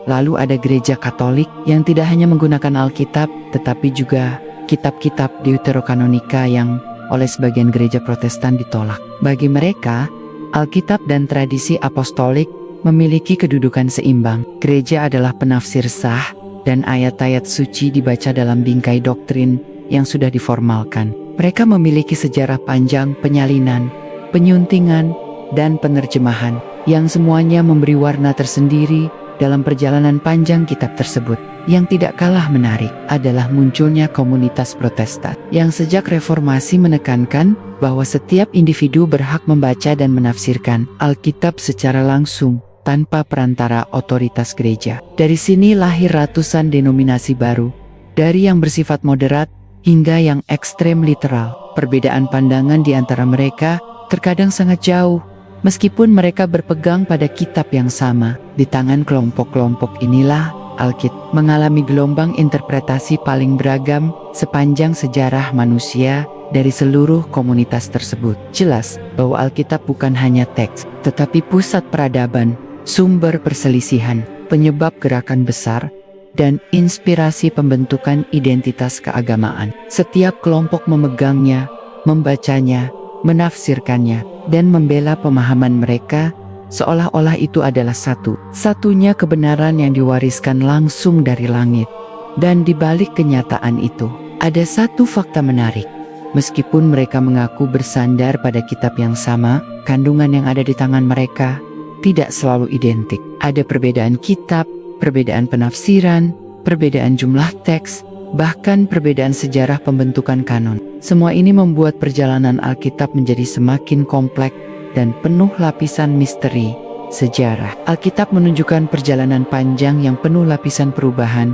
Lalu ada gereja Katolik yang tidak hanya menggunakan Alkitab, tetapi juga kitab-kitab Deuterokanonika yang oleh sebagian gereja Protestan ditolak. Bagi mereka, Alkitab dan tradisi apostolik memiliki kedudukan seimbang. Gereja adalah penafsir sah, dan ayat-ayat suci dibaca dalam bingkai doktrin yang sudah diformalkan. Mereka memiliki sejarah panjang penyalinan, penyuntingan, dan penerjemahan, yang semuanya memberi warna tersendiri dalam perjalanan panjang kitab tersebut. Yang tidak kalah menarik adalah munculnya komunitas Protestan yang sejak reformasi menekankan bahwa setiap individu berhak membaca dan menafsirkan Alkitab secara langsung tanpa perantara otoritas gereja. Dari sini lahir ratusan denominasi baru, dari yang bersifat moderat hingga yang ekstrem literal. Perbedaan pandangan di antara mereka terkadang sangat jauh, meskipun mereka berpegang pada kitab yang sama. Di tangan kelompok-kelompok inilah Alkitab mengalami gelombang interpretasi paling beragam sepanjang sejarah manusia dari seluruh komunitas tersebut. Jelas bahwa Alkitab bukan hanya teks, tetapi pusat peradaban, sumber perselisihan, penyebab gerakan besar, dan inspirasi pembentukan identitas keagamaan. Setiap kelompok memegangnya, membacanya, menafsirkannya, dan membela pemahaman mereka seolah-olah itu adalah satu-satunya kebenaran yang diwariskan langsung dari langit. Dan di balik kenyataan itu, ada satu fakta menarik. Meskipun mereka mengaku bersandar pada kitab yang sama, kandungan yang ada di tangan mereka tidak selalu identik. Ada perbedaan kitab, perbedaan penafsiran, perbedaan jumlah teks, bahkan perbedaan sejarah pembentukan kanon. Semua ini membuat perjalanan Alkitab menjadi semakin kompleks dan penuh lapisan misteri sejarah. Alkitab menunjukkan perjalanan panjang yang penuh lapisan perubahan,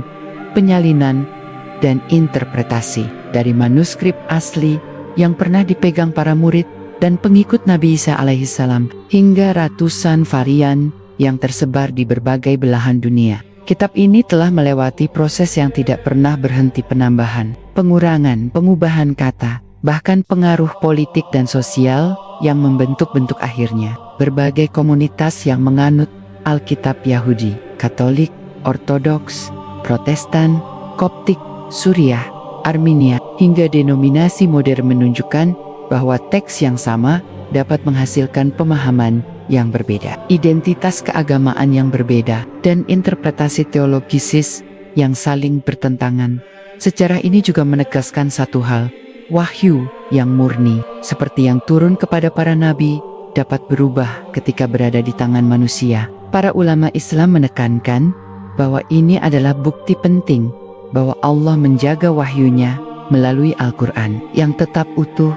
penyalinan, dan interpretasi. Dari manuskrip asli yang pernah dipegang para murid dan pengikut Nabi Isa alaihissalam, hingga ratusan varian yang tersebar di berbagai belahan dunia. Kitab ini telah melewati proses yang tidak pernah berhenti: penambahan, pengurangan, pengubahan kata, bahkan pengaruh politik dan sosial yang membentuk-bentuk akhirnya. Berbagai komunitas yang menganut Alkitab Yahudi, Katolik, Ortodoks, Protestan, Koptik, Suriah, Armenia, hingga denominasi modern menunjukkan bahwa teks yang sama dapat menghasilkan pemahaman yang berbeda, identitas keagamaan yang berbeda, dan interpretasi teologisis yang saling bertentangan. Sejarah ini juga menegaskan satu hal: wahyu yang murni, seperti yang turun kepada para nabi, dapat berubah ketika berada di tangan manusia. Para ulama Islam menekankan bahwa ini adalah bukti penting bahwa Allah menjaga wahyunya melalui Al-Quran yang tetap utuh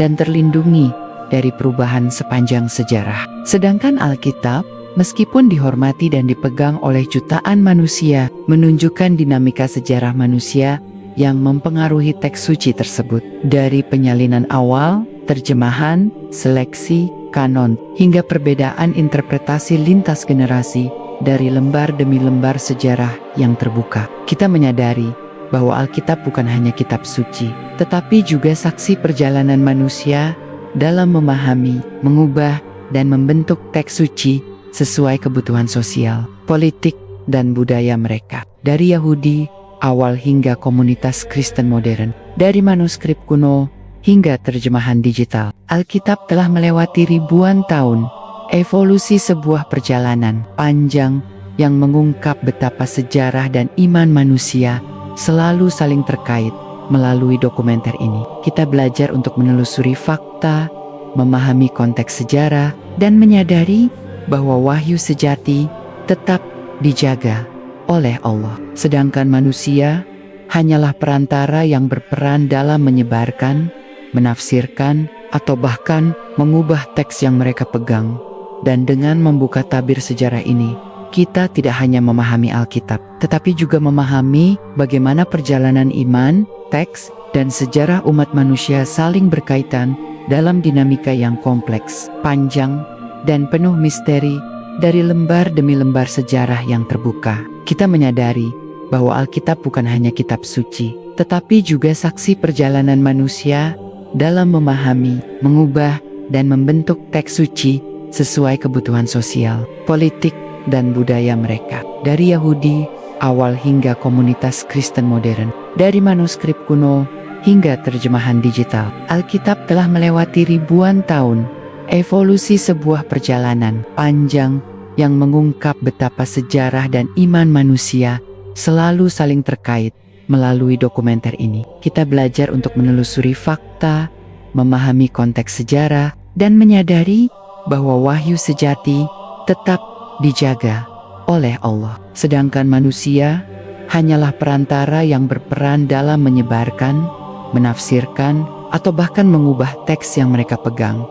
dan terlindungi dari perubahan sepanjang sejarah. Sedangkan Alkitab, meskipun dihormati dan dipegang oleh jutaan manusia, menunjukkan dinamika sejarah manusia yang mempengaruhi teks suci tersebut. Dari penyalinan awal, terjemahan, seleksi, kanon, hingga perbedaan interpretasi lintas generasi dari lembar demi lembar sejarah yang terbuka. Kita menyadari bahwa Alkitab bukan hanya kitab suci, tetapi juga saksi perjalanan manusia dalam memahami, mengubah, dan membentuk teks suci sesuai kebutuhan sosial, politik, dan budaya mereka. Dari Yahudi awal hingga komunitas Kristen modern, dari manuskrip kuno hingga terjemahan digital, Alkitab telah melewati ribuan tahun, evolusi sebuah perjalanan panjang yang mengungkap betapa sejarah dan iman manusia selalu saling terkait. Melalui dokumenter ini, kita belajar untuk menelusuri fakta, memahami konteks sejarah, dan menyadari bahwa wahyu sejati tetap dijaga oleh Allah. Sedangkan manusia hanyalah perantara yang berperan dalam menyebarkan, menafsirkan, atau bahkan mengubah teks yang mereka pegang. Dan dengan membuka tabir sejarah ini, kita tidak hanya memahami Alkitab, tetapi juga memahami bagaimana perjalanan iman, teks, dan sejarah umat manusia saling berkaitan dalam dinamika yang kompleks, panjang, dan penuh misteri. Dari lembar demi lembar sejarah yang terbuka, kita menyadari bahwa Alkitab bukan hanya kitab suci, tetapi juga saksi perjalanan manusia dalam memahami, mengubah, dan membentuk teks suci sesuai kebutuhan sosial, politik, dan budaya mereka. Dari Yahudi awal hingga komunitas Kristen modern, dari manuskrip kuno hingga terjemahan digital, Alkitab telah melewati ribuan tahun, evolusi sebuah perjalanan panjang yang mengungkap betapa sejarah dan iman manusia selalu saling terkait. Melalui dokumenter ini, kita belajar untuk menelusuri fakta, memahami konteks sejarah, dan menyadari bahwa wahyu sejati tetap dijaga oleh Allah. Sedangkan manusia hanyalah perantara yang berperan dalam menyebarkan, menafsirkan, atau bahkan mengubah teks yang mereka pegang.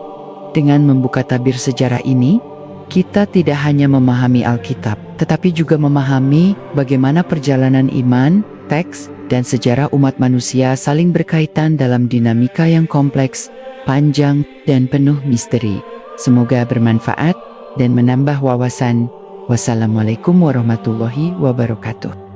Dengan membuka tabir sejarah ini, kita tidak hanya memahami Alkitab, tetapi juga memahami bagaimana perjalanan iman, teks, dan sejarah umat manusia saling berkaitan dalam dinamika yang kompleks, panjang, dan penuh misteri. Semoga bermanfaat dan menambah wawasan. Wassalamualaikum warahmatullahi wabarakatuh.